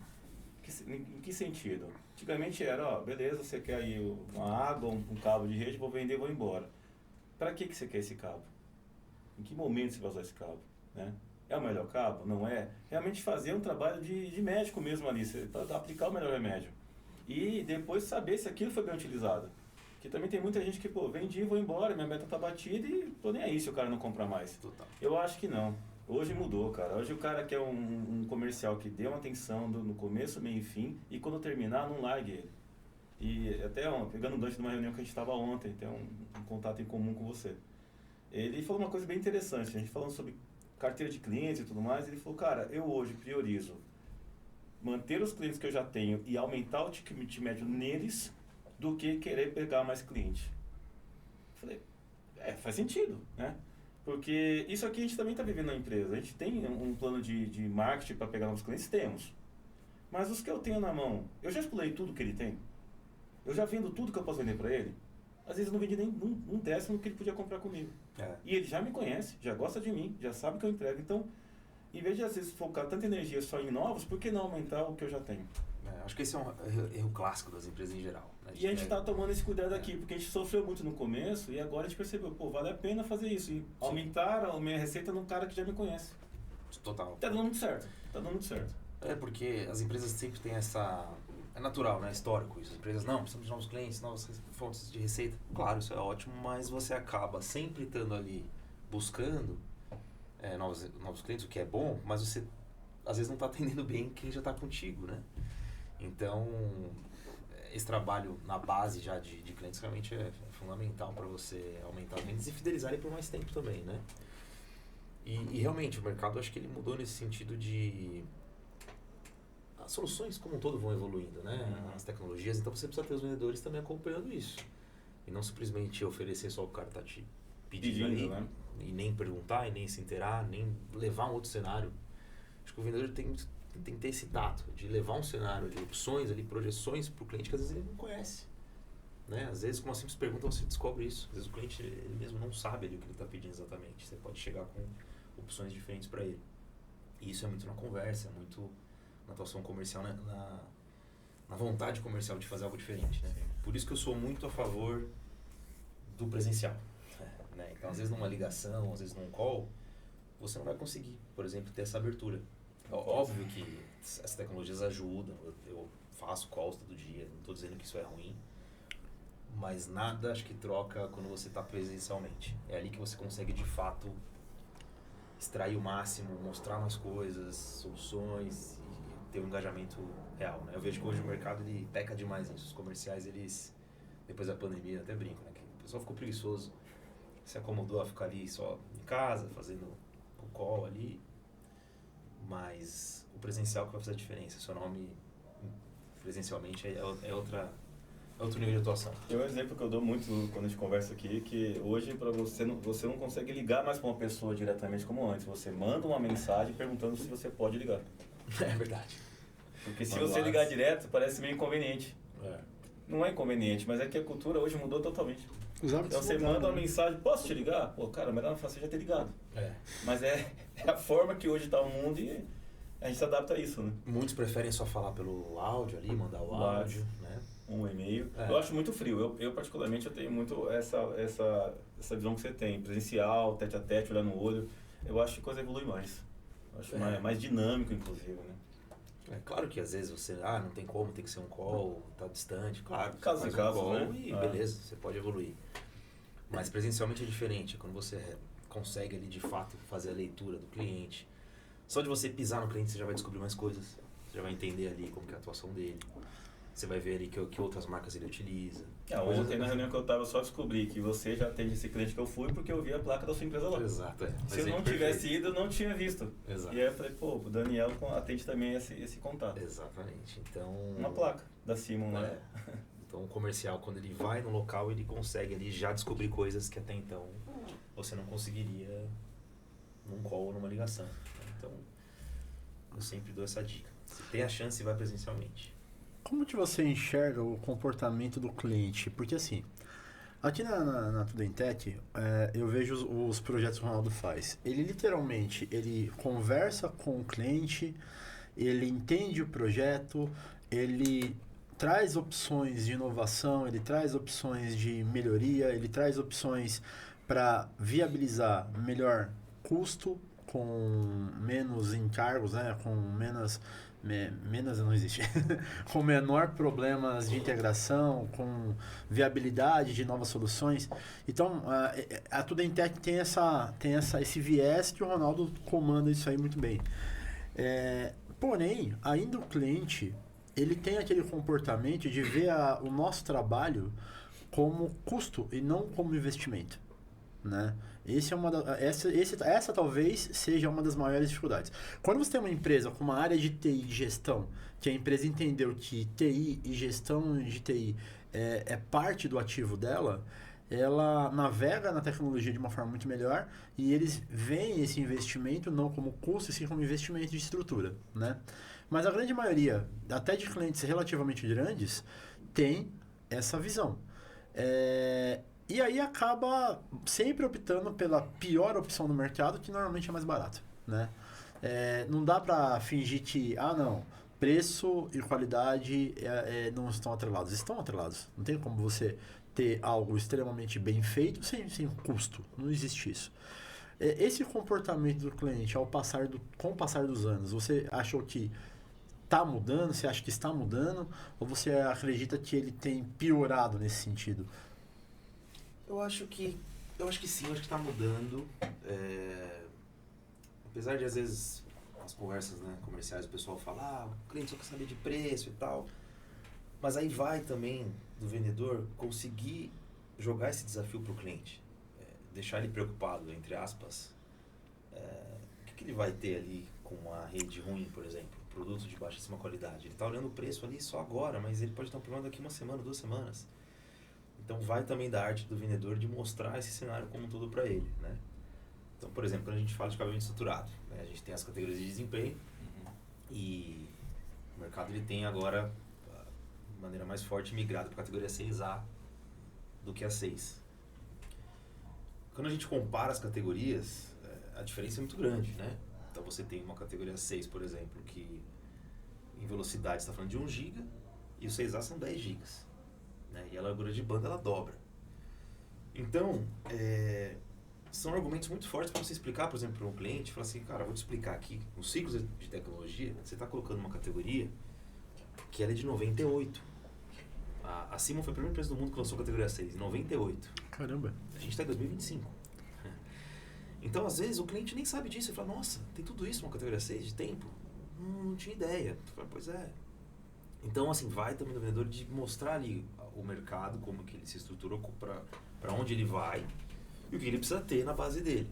Em que sentido? Antigamente era, ó, beleza, você quer aí uma água, um cabo de rede, vou vender e vou embora. Para que você quer esse cabo? Em que momento você vai usar esse cabo? Né? É o melhor cabo? Não é? Realmente fazer um trabalho de médico mesmo ali, para aplicar o melhor remédio. E depois saber se aquilo foi bem utilizado. Porque também tem muita gente que, pô, vendi, vou embora, minha meta tá batida e tô nem aí se o cara não comprar mais. Total. Eu acho que não. Hoje mudou, cara. Hoje o cara quer um comercial que dê uma atenção no começo, meio e fim, e quando terminar, não largue ele. E até, pegando um gancho de uma reunião que a gente estava ontem, tem um contato em comum com você. Ele falou uma coisa bem interessante, a gente falando sobre carteira de clientes e tudo mais, ele falou, cara, eu hoje priorizo manter os clientes que eu já tenho e aumentar o ticket médio neles do que querer pegar mais cliente. Falei, faz sentido, né? Porque isso aqui a gente também está vivendo na empresa. A gente tem um plano de marketing para pegar novos clientes? Temos. Mas os que eu tenho na mão, eu já explorei tudo que ele tem? Eu já vendo tudo que eu posso vender para ele? Às vezes eu não vendi nem um décimo que ele podia comprar comigo. E ele já me conhece, já gosta de mim, já sabe que eu entrego. Então, em vez de às vezes focar tanta energia só em novos, por que não aumentar o que eu já tenho? Acho que esse é um erro clássico das empresas em geral. Né? E a gente está tomando esse cuidado aqui, porque a gente sofreu muito no começo e agora a gente percebeu, pô, vale a pena fazer isso. E aumentar a minha receita num cara que já me conhece. Total. Tá dando muito certo. Tá dando muito certo. Porque as empresas sempre têm essa... É natural, né? Histórico isso. As empresas, não, precisamos de novos clientes, novas fontes de receita. Claro, isso é ótimo, mas você acaba sempre estando ali buscando novos clientes, o que é bom, mas você às vezes não está atendendo bem quem já está contigo, né? Então, esse trabalho na base já de clientes realmente é fundamental para você aumentar vendas e fidelizar ele por mais tempo também, né? E realmente, o mercado, acho que ele mudou nesse sentido de... As soluções como um todo vão evoluindo, né? As tecnologias, então você precisa ter os vendedores também acompanhando isso. E não simplesmente oferecer só o cara tá te pedindo ali, né? E nem perguntar, e nem se inteirar, nem levar um outro cenário. Acho que o vendedor tem que ter esse tato de levar um cenário de opções ali, projeções para o cliente que às vezes ele não conhece. Né? Às vezes com uma simples pergunta você descobre isso. Às vezes o cliente ele mesmo não sabe ali o que ele está pedindo exatamente. Você pode chegar com opções diferentes para ele. E isso é muito na conversa, é muito na atuação comercial, na vontade comercial de fazer algo diferente. Né? Por isso que eu sou muito a favor do presencial. Né? Então, às vezes numa ligação, às vezes num call, você não vai conseguir, por exemplo, ter essa abertura. Óbvio que as tecnologias ajudam, eu faço calls todo dia, não estou dizendo que isso é ruim, mas nada acho que troca quando você está presencialmente. É ali que você consegue de fato extrair o máximo, mostrar mais coisas, soluções e ter um engajamento real. Né? Eu vejo que hoje o mercado ele peca demais nisso. Os comerciais, eles, depois da pandemia, até brinco, né? Que o pessoal ficou preguiçoso, se acomodou a ficar ali só em casa, fazendo o call ali. Mas o presencial que vai fazer a diferença. O seu nome presencialmente é outro nível de atuação. Tem um exemplo que eu dou muito quando a gente conversa aqui, que hoje para você não consegue ligar mais para uma pessoa diretamente como antes. Você manda uma mensagem perguntando se você pode ligar. É verdade. Porque se você ligar direto, parece meio inconveniente. Não é inconveniente, mas é que a cultura hoje mudou totalmente. Então você manda uma mensagem, posso te ligar? Pô, cara, melhor você já ter ligado. Mas é a forma que hoje está o mundo e a gente se adapta a isso, né? Muitos preferem só falar pelo áudio ali, mandar o áudio, né? Um e-mail. Eu acho muito frio. Eu particularmente, eu tenho muito essa visão que você tem. Presencial, tete a tete, olhar no olho. Eu acho que a coisa evolui mais. Eu acho mais dinâmico, inclusive, né? É claro que às vezes você, não tem como, tem que ser um call, tá distante, claro. Caso em caso, call, né? E beleza, você pode evoluir. Mas presencialmente é diferente, quando você consegue ali de fato fazer a leitura do cliente. Só de você pisar no cliente você já vai descobrir mais coisas, você já vai entender ali como que é a atuação dele. Você vai ver ali que outras marcas ele utiliza. Ontem na reunião que eu tava, só descobri que você já atende esse cliente que eu fui porque eu vi a placa da sua empresa lá. Exato, Se eu não tivesse ido, eu não tinha visto. Exato. E aí eu falei, pô, o Daniel atende também esse contato. Exatamente. Então... Uma placa da Simon, né? Então o comercial, quando ele vai no local, ele consegue ali já descobrir coisas que até então você não conseguiria num call ou numa ligação. Então, eu sempre dou essa dica. Se tem a chance, vai presencialmente. Como que você enxerga o comportamento do cliente? Porque assim, aqui na Tudentech, eu vejo os projetos que o Ronaldo faz. Ele literalmente, ele conversa com o cliente, ele entende o projeto, ele traz opções de inovação, ele traz opções de melhoria, ele traz opções para viabilizar melhor custo, com menos encargos, né? Com menos não existe, com menor problemas de integração, com viabilidade de novas soluções. Então, a Tudentech tem esse viés que o Ronaldo comanda isso aí muito bem. Porém, ainda o cliente, ele tem aquele comportamento de ver o nosso trabalho como custo e não como investimento, né? Essa talvez seja uma das maiores dificuldades. Quando você tem uma empresa com uma área de TI de gestão, que a empresa entendeu que TI e gestão de TI é parte do ativo dela, ela navega na tecnologia de uma forma muito melhor e eles veem esse investimento não como custo, sim como investimento de estrutura, né? Mas a grande maioria, até de clientes relativamente grandes, tem essa visão. E aí acaba sempre optando pela pior opção do mercado, que normalmente é mais barato, né? Não dá para fingir que, não, preço e qualidade não estão atrelados. Estão atrelados. Não tem como você ter algo extremamente bem feito sem custo. Não existe isso. Esse comportamento do cliente com o passar dos anos, você achou que está mudando? Você acha que está mudando? Ou você acredita que ele tem piorado nesse sentido? Eu acho que sim, eu acho que está mudando. Apesar de às vezes nas conversas, né, comerciais o pessoal fala, o cliente só quer saber de preço e tal. Mas aí vai também do vendedor conseguir jogar esse desafio para o cliente. Deixar ele preocupado, entre aspas. O que ele vai ter ali com uma rede ruim, por exemplo? Produto de baixíssima qualidade. Ele está olhando o preço ali só agora, mas ele pode ter um problema daqui 1 semana, 2 semanas. Então vai também da arte do vendedor de mostrar esse cenário como um todo para ele, né? Então, por exemplo, quando a gente fala de acabamento estruturado, né, a gente tem as categorias de desempenho e o mercado ele tem agora, de maneira mais forte, migrado para a categoria 6A do que a 6. Quando a gente compara as categorias, a diferença é muito grande, né? Então você tem uma categoria 6, por exemplo, que em velocidade está falando de 1 GB e o 6A são 10 GB. Né? E a largura de banda ela dobra. Então, são argumentos muito fortes para você explicar, por exemplo, para um cliente, falar assim, cara, vou te explicar aqui, nos ciclos de tecnologia, você está colocando uma categoria que ela é de 98. A Simon foi a primeira empresa do mundo que lançou a categoria 6, em 98. Caramba. A gente está em 2025. Então, às vezes, o cliente nem sabe disso. Ele fala, nossa, tem tudo isso numa categoria 6 de tempo? Não tinha ideia. Eu falo, pois é. Então, assim, vai também do vendedor de mostrar ali o mercado, como que ele se estruturou, para onde ele vai e o que ele precisa ter na base dele.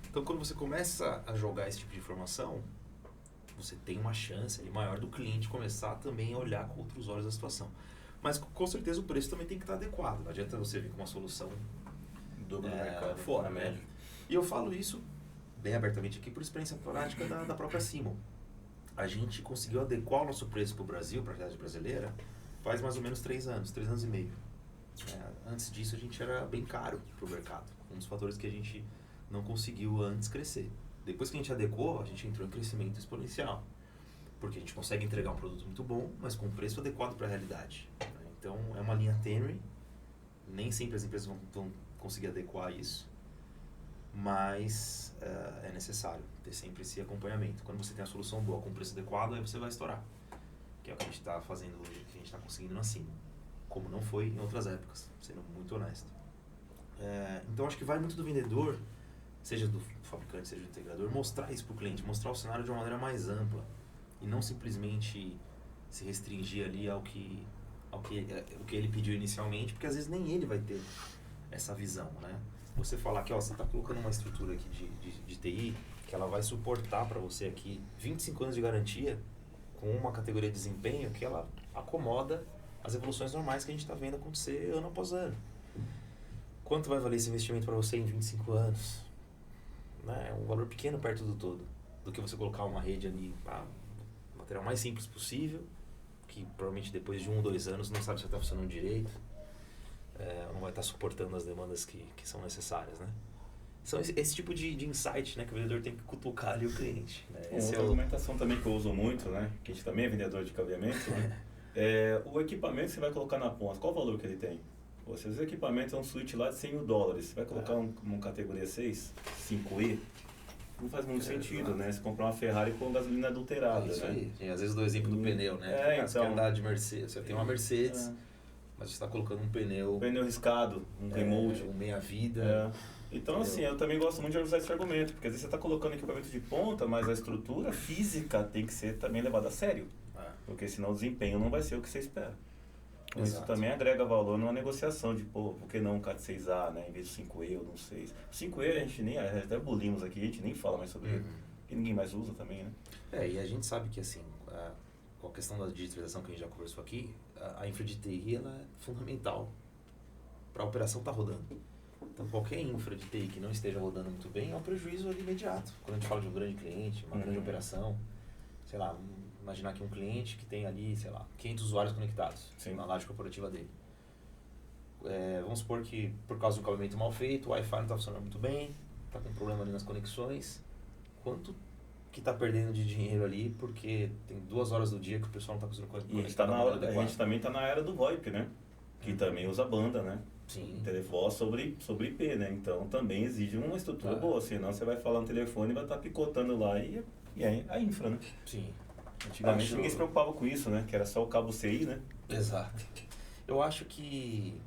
Então, quando você começa a jogar esse tipo de informação, você tem uma chance ali maior do cliente começar também a olhar com outros olhos a situação. Mas, com certeza, o preço também tem que estar adequado. Não adianta você vir com uma solução dobro do mercado fora, né? E eu falo isso bem abertamente aqui por experiência prática da própria Simon. A gente conseguiu adequar o nosso preço para o Brasil, para a realidade brasileira, faz mais ou menos 3 anos e meio. Antes disso, a gente era bem caro para o mercado. Um dos fatores que a gente não conseguiu antes crescer. Depois que a gente adequou, a gente entrou em crescimento exponencial. Porque a gente consegue entregar um produto muito bom, mas com preço adequado para a realidade. Então, é uma linha tênue. Nem sempre as empresas vão conseguir adequar isso. Mas é necessário ter sempre esse acompanhamento. Quando você tem a solução boa com preço adequado, aí você vai estourar. Que é o que a gente está fazendo hoje, que a gente está conseguindo acima. Como não foi em outras épocas, sendo muito honesto. Então acho que vai muito do vendedor, seja do fabricante, seja do integrador, mostrar isso para o cliente, mostrar o cenário de uma maneira mais ampla. E não simplesmente se restringir ali ao que ele pediu inicialmente, porque às vezes nem ele vai ter essa visão, né? Você falar que você está colocando uma estrutura aqui de TI que ela vai suportar para você aqui 25 anos de garantia com uma categoria de desempenho que ela acomoda as evoluções normais que a gente está vendo acontecer ano após ano. Quanto vai valer esse investimento para você em 25 anos? Né? É um valor pequeno perto do todo, do que você colocar uma rede ali, o material mais simples possível, que provavelmente depois de 1 ou 2 anos não sabe se está funcionando direito, não vai estar suportando as demandas que são necessárias, né? São esse tipo de insight, né, que o vendedor tem que cutucar ali o cliente. Né? Outra argumentação também que eu uso muito, né, que a gente também é vendedor de cabeamento, né, o equipamento que você vai colocar na ponta, qual o valor que ele tem? Se os equipamentos é um switch lá de 100 mil dólares, você vai colocar uma categoria 6, 5E, não faz muito sentido, né? Você comprar uma Ferrari com gasolina adulterada, isso né? aí. E às vezes do exemplo do pneu, né? Você quer andar de Mercedes, você tem uma Mercedes, mas você está colocando um pneu riscado, um remote, um meia-vida. Então, assim, eu também gosto muito de usar esse argumento, porque às vezes você está colocando equipamento de ponta, mas a estrutura física tem que ser também levada a sério, porque senão o desempenho não vai ser o que você espera. Então, isso também agrega valor numa negociação de, por que não um CAT 6A, né, em vez de 5E ou não 6. O 5E a gente nem, até abolimos aqui, a gente nem fala mais sobre ele, porque ninguém mais usa também, né? E a gente sabe que, assim, com a questão da digitalização que a gente já conversou aqui, a infra de TI ela é fundamental para a operação estar rodando. Então, qualquer infra de TI que não esteja rodando muito bem é um prejuízo ali imediato. Quando a gente fala de um grande cliente, uma grande operação, sei lá, imaginar que um cliente que tem ali, sei lá, 500 usuários conectados na laje corporativa dele. Vamos supor que, por causa do cabeamento mal feito, o Wi-Fi não está funcionando muito bem, está com problema ali nas conexões. Quanto que está perdendo de dinheiro ali, porque tem 2 horas do dia que o pessoal não está conseguindo conectar. E a gente também está na era do VoIP, né? Que também usa banda, né? Sim. Televoz sobre IP, né? Então também exige uma estrutura boa, senão você vai falar no telefone e vai estar picotando lá e aí a infra, né? Sim. Antigamente ninguém se preocupava com isso, né? Que era só o cabo CI, né? Exato. Eu acho que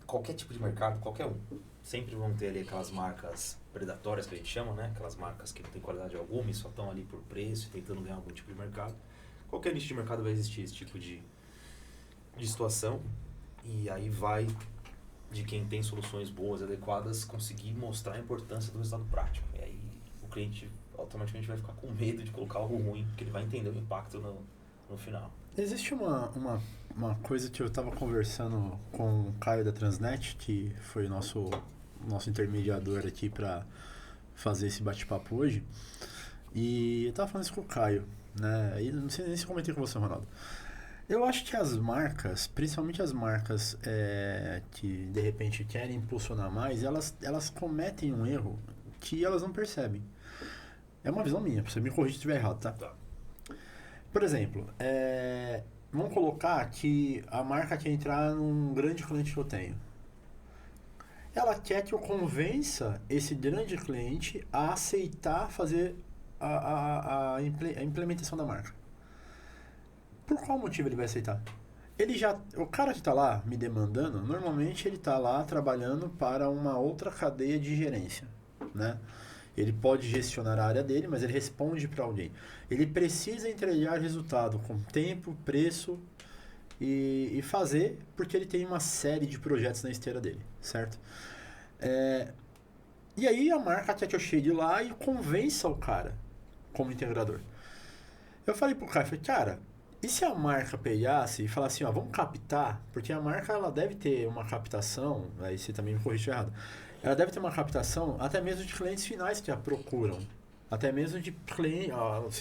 qualquer tipo de mercado, qualquer um, sempre vão ter ali aquelas marcas predatórias que a gente chama, né? Aquelas marcas que não tem qualidade alguma e só estão ali por preço, tentando ganhar algum tipo de mercado. Qualquer nicho de mercado vai existir esse tipo de situação, e aí vai de quem tem soluções boas, adequadas, conseguir mostrar a importância do resultado prático. E aí o cliente automaticamente vai ficar com medo de colocar algo ruim, porque ele vai entender o impacto no final. Existe uma coisa que eu estava conversando com o Caio da Transnet, que foi o nosso intermediador aqui para fazer esse bate-papo hoje, e eu estava falando isso com o Caio, né? E não sei nem se eu comentei com você, Ronaldo. Eu acho que as marcas, principalmente as marcas que de repente querem impulsionar mais, elas cometem um erro que elas não percebem. É uma visão minha, você me corrige se estiver errado, tá? Por exemplo, vamos colocar que a marca quer entrar num grande cliente que eu tenho. Ela quer que eu convença esse grande cliente a aceitar fazer a implementação da marca. Por qual motivo ele vai aceitar? O cara que está lá me demandando, normalmente ele está lá trabalhando para uma outra cadeia de gerência, né? Ele pode gestionar a área dele, mas ele responde para alguém. Ele precisa entregar resultado com tempo, preço e fazer, porque ele tem uma série de projetos na esteira dele, certo? E aí a marca quer que eu chegue lá e convença o cara como integrador. Eu falei pro cara, e se a marca pegasse e falasse assim, vamos captar, porque a marca ela deve ter uma captação, aí você também me corrige errado, ela deve ter uma captação até mesmo de clientes finais que a procuram, até mesmo de clientes,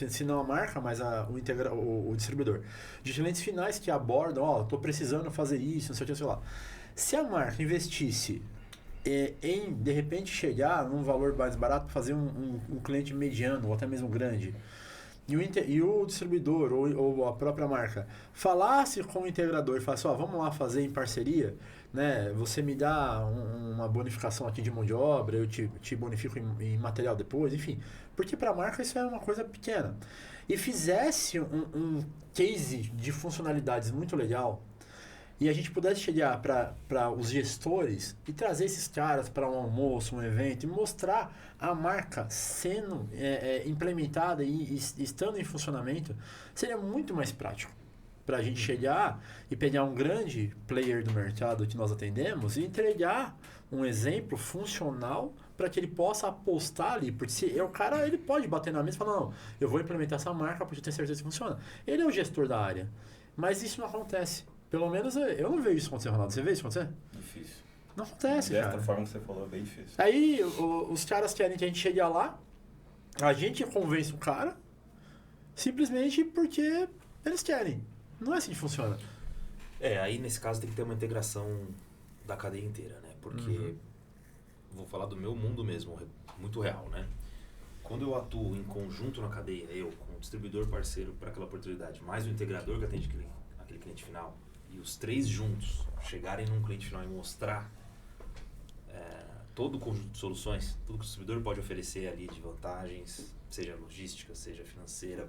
se não a marca, mas o distribuidor, de clientes finais que abordam, estou precisando fazer isso, não sei o que, sei lá. Se a marca investisse em, de repente, chegar num valor mais barato para fazer um cliente mediano ou até mesmo grande, e o distribuidor ou a própria marca falasse com o integrador e falasse, vamos lá fazer em parceria, né? Você me dá uma bonificação aqui de mão de obra, eu te bonifico em material depois, enfim. Porque para a marca isso é uma coisa pequena. E fizesse um case de funcionalidades muito legal, e a gente pudesse chegar para os gestores e trazer esses caras para um almoço, um evento, e mostrar a marca sendo implementada e estando em funcionamento, seria muito mais prático para a gente chegar e pegar um grande player do mercado que nós atendemos e entregar um exemplo funcional para que ele possa apostar ali, porque se o cara ele pode bater na mesa e falar, não, eu vou implementar essa marca porque eu tenho certeza que funciona. Ele é o gestor da área, mas isso não acontece. Pelo menos eu não vejo isso acontecer, Ronaldo. Você vê isso acontecer? Difícil. Não acontece, cara. Dessa forma que você falou, é bem difícil. Aí os caras querem que a gente chegue lá, a gente convence o cara, simplesmente porque eles querem. Não é assim que funciona. Aí nesse caso tem que ter uma integração da cadeia inteira, né? Porque, vou falar do meu mundo mesmo, muito real, né? Quando eu atuo em conjunto na cadeia, eu com o distribuidor parceiro para aquela oportunidade, mais o integrador que atende aquele cliente final, e os três juntos chegarem num cliente final e mostrar todo o conjunto de soluções, tudo que o distribuidor pode oferecer ali de vantagens, seja logística, seja financeira,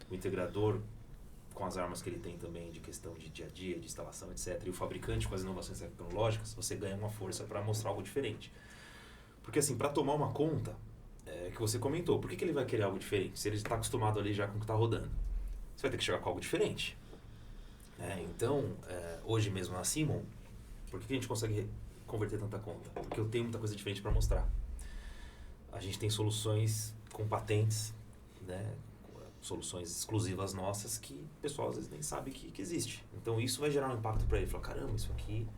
o integrador com as armas que ele tem também de questão de dia a dia, de instalação, etc. E o fabricante com as inovações tecnológicas, você ganha uma força para mostrar algo diferente. Porque assim, para tomar uma conta, que você comentou, por que ele vai querer algo diferente? Se ele está acostumado ali já com o que está rodando. Você vai ter que chegar com algo diferente. Então, hoje mesmo na Simon, por que a gente consegue converter tanta conta? Porque eu tenho muita coisa diferente para mostrar. A gente tem soluções com patentes, né? Soluções exclusivas nossas que o pessoal às vezes nem sabe que existe. Então isso vai gerar um impacto para ele. Falar, caramba, isso aqui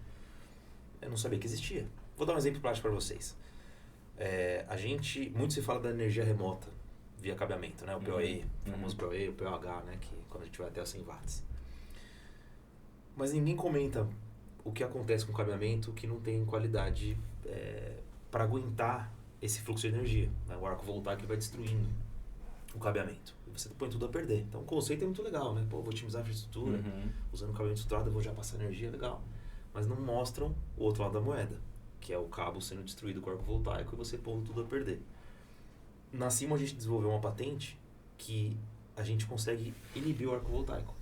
eu não sabia que existia. Vou dar um exemplo prático para vocês. Muito se fala da energia remota via cabeamento, né? O PoE, o famoso PoE, o PoH, né? Que quando a gente vai até os 100 watts. Mas ninguém comenta o que acontece com o cabeamento que não tem qualidade para aguentar esse fluxo de energia, né? O arco voltaico vai destruindo o cabeamento. E você põe tudo a perder. Então o conceito é muito legal, né? Pô, vou otimizar a infraestrutura, usando o cabeamento estruturado eu vou já passar energia, legal. Mas não mostram o outro lado da moeda, que é o cabo sendo destruído com o arco voltaico e você pondo tudo a perder. Na Simon a gente desenvolveu uma patente que a gente consegue inibir o arco voltaico.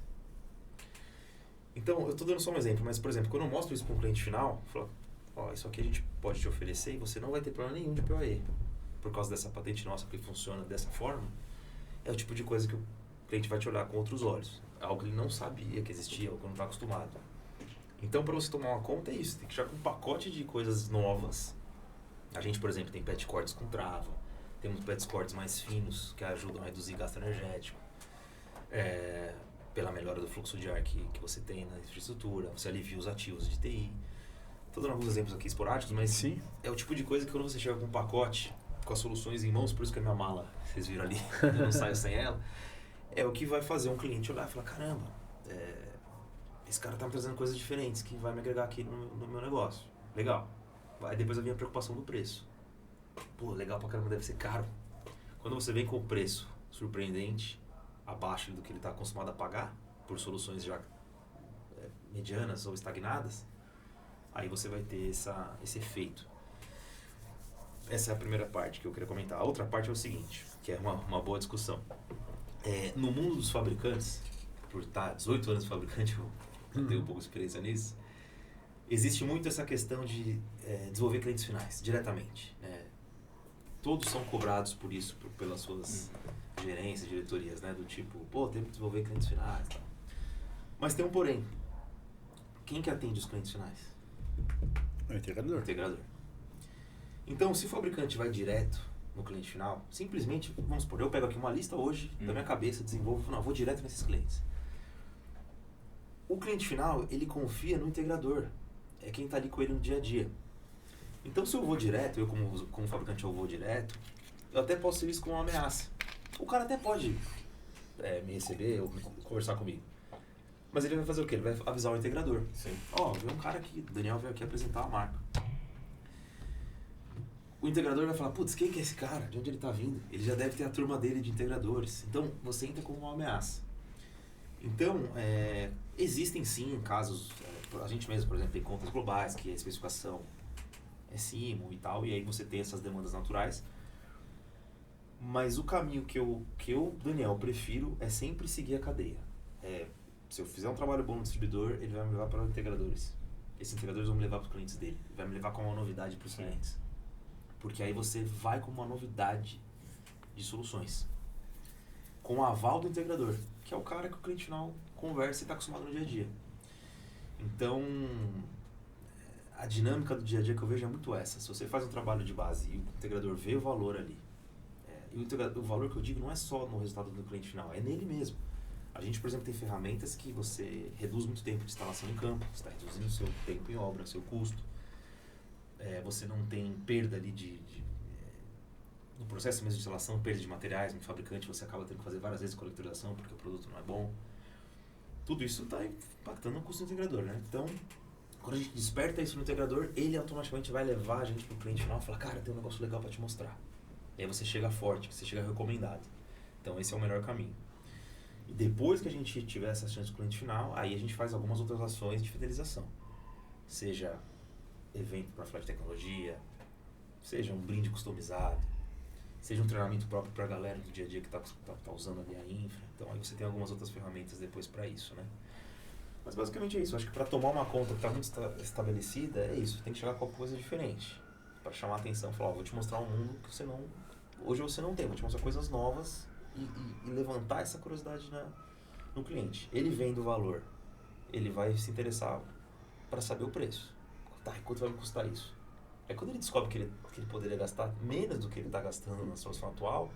Então, eu estou dando só um exemplo, mas, por exemplo, quando eu mostro isso para um cliente final, eu falo, isso aqui a gente pode te oferecer e você não vai ter problema nenhum de PoE. Por causa dessa patente nossa que funciona dessa forma, é o tipo de coisa que o cliente vai te olhar com outros olhos. É algo que ele não sabia que existia, algo que não está acostumado. Então, para você tomar uma conta, é isso. Tem que chegar com um pacote de coisas novas. A gente, por exemplo, tem pet cords com trava. Temos pet cords mais finos, que ajudam a reduzir gasto energético. Pela melhora do fluxo de ar que você tem na infraestrutura. Você alivia os ativos de TI. Estou dando alguns exemplos aqui esporádicos, mas sim, é o tipo de coisa que quando você chega com um pacote, com as soluções em mãos, por isso que a minha mala, vocês viram ali, eu não saio sem ela, é o que vai fazer um cliente olhar e falar, caramba, esse cara tá me trazendo coisas diferentes que vai me agregar aqui no meu negócio. Legal. Aí depois vai vir a preocupação do preço. Pô, legal pra caramba, deve ser caro. Quando você vem com o preço surpreendente, abaixo do que ele está acostumado a pagar, por soluções já medianas ou estagnadas, aí você vai ter esse efeito. Essa é a primeira parte que eu queria comentar. A outra parte é o seguinte, que é uma boa discussão. No mundo dos fabricantes, por estar 18 anos de fabricante, eu tenho um pouco de experiência nisso, existe muito essa questão de desenvolver clientes finais, diretamente. Todos são cobrados por isso, pelas suas gerências, diretorias, né? Do tipo, pô, temos que desenvolver clientes finais. Tal. Mas tem um porém. Quem que atende os clientes finais? O integrador. O integrador. Então, se o fabricante vai direto no cliente final, simplesmente, vamos supor, eu pego aqui uma lista hoje, da minha cabeça, desenvolvo, não, vou direto nesses clientes. O cliente final, ele confia no integrador. É quem está ali com ele no dia a dia. Então, se eu vou direto, eu como fabricante eu vou direto, eu até posso ser visto como uma ameaça. O cara até pode me receber ou conversar comigo. Mas ele vai fazer o quê? Ele vai avisar o integrador. Veio um cara aqui, o Daniel veio aqui apresentar a marca. O integrador vai falar, putz, quem que é esse cara? De onde ele está vindo? Ele já deve ter a turma dele de integradores. Então, você entra como uma ameaça. Então, existem sim casos, a gente mesmo, por exemplo, tem contas globais, que a especificação é Simon e tal, e aí você tem essas demandas naturais. Mas o caminho que eu, Daniel, prefiro é sempre seguir a cadeia. Se eu fizer um trabalho bom no distribuidor, ele vai me levar para os integradores. Esses integradores vão me levar para os clientes dele. Vai me levar com uma novidade para os clientes. Porque aí você vai com uma novidade de soluções. Com o aval do integrador, que é o cara que o cliente final conversa e está acostumado no dia a dia. Então, a dinâmica do dia a dia que eu vejo é muito essa. Se você faz um trabalho de base e o integrador vê o valor ali, e o valor que eu digo não é só no resultado do cliente final, é nele mesmo. A gente, por exemplo, tem ferramentas que você reduz muito tempo de instalação em campo, você está reduzindo o seu tempo em obra, seu custo. Você não tem perda ali no processo mesmo de instalação, perda de materiais no fabricante, você acaba tendo que fazer várias vezes coletorização porque o produto não é bom. tudo isso está impactando no custo do integrador, né? Então, quando a gente desperta isso no integrador, ele automaticamente vai levar a gente para o cliente final e falar, cara, tem um negócio legal para te mostrar. E aí você chega forte, você chega recomendado. Então, esse é o melhor caminho. E depois que a gente tiver essa chance do cliente final, aí a gente faz algumas outras ações de fidelização. Seja evento para falar de tecnologia, seja um brinde customizado, seja um treinamento próprio para a galera do dia a dia que está usando ali a infra. Então aí você tem algumas outras ferramentas depois para isso, né? Mas basicamente é isso. Acho que para tomar uma conta que está muito estabelecida, é isso. Tem que chegar com alguma coisa diferente. Para chamar a atenção, falar, vou te mostrar um mundo que hoje você não tem. Vou te mostrar coisas novas e levantar essa curiosidade no cliente. Ele vendo o valor, ele vai se interessar para saber o preço. Tá, e quanto vai me custar isso? Aí quando ele descobre que ele poderia gastar menos do que ele está gastando na solução atual,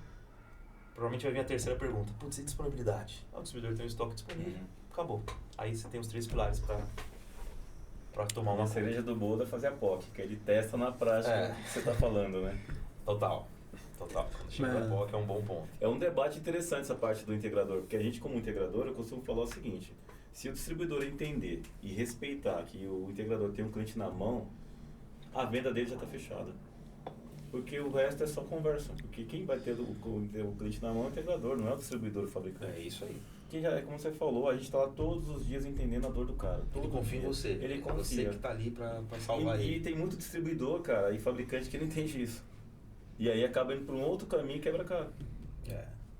provavelmente vai vir a terceira pergunta. Putz, e disponibilidade? O distribuidor tem um estoque disponível. Acabou. Aí você tem os 3 pilares para tomar uma... A cereja do bolo é fazer a POC, que ele testa na prática o que você está falando, né? Total. Chega a POC é um bom ponto. É um debate interessante essa parte do integrador, porque a gente como integrador, eu costumo falar o seguinte, se o distribuidor entender e respeitar que o integrador tem um cliente na mão, a venda dele já está fechada. Porque o resto é só conversa. Porque quem vai ter o cliente na mão é o integrador, não é o distribuidor, o fabricante. É isso aí. Que já é como você falou, a gente está lá todos os dias entendendo a dor do cara. Ele confia em você. Ele confia. Você que está ali para salvar ele. E tem muito distribuidor, cara, e fabricante que não entende isso. E aí acaba indo para um outro caminho e quebra caro.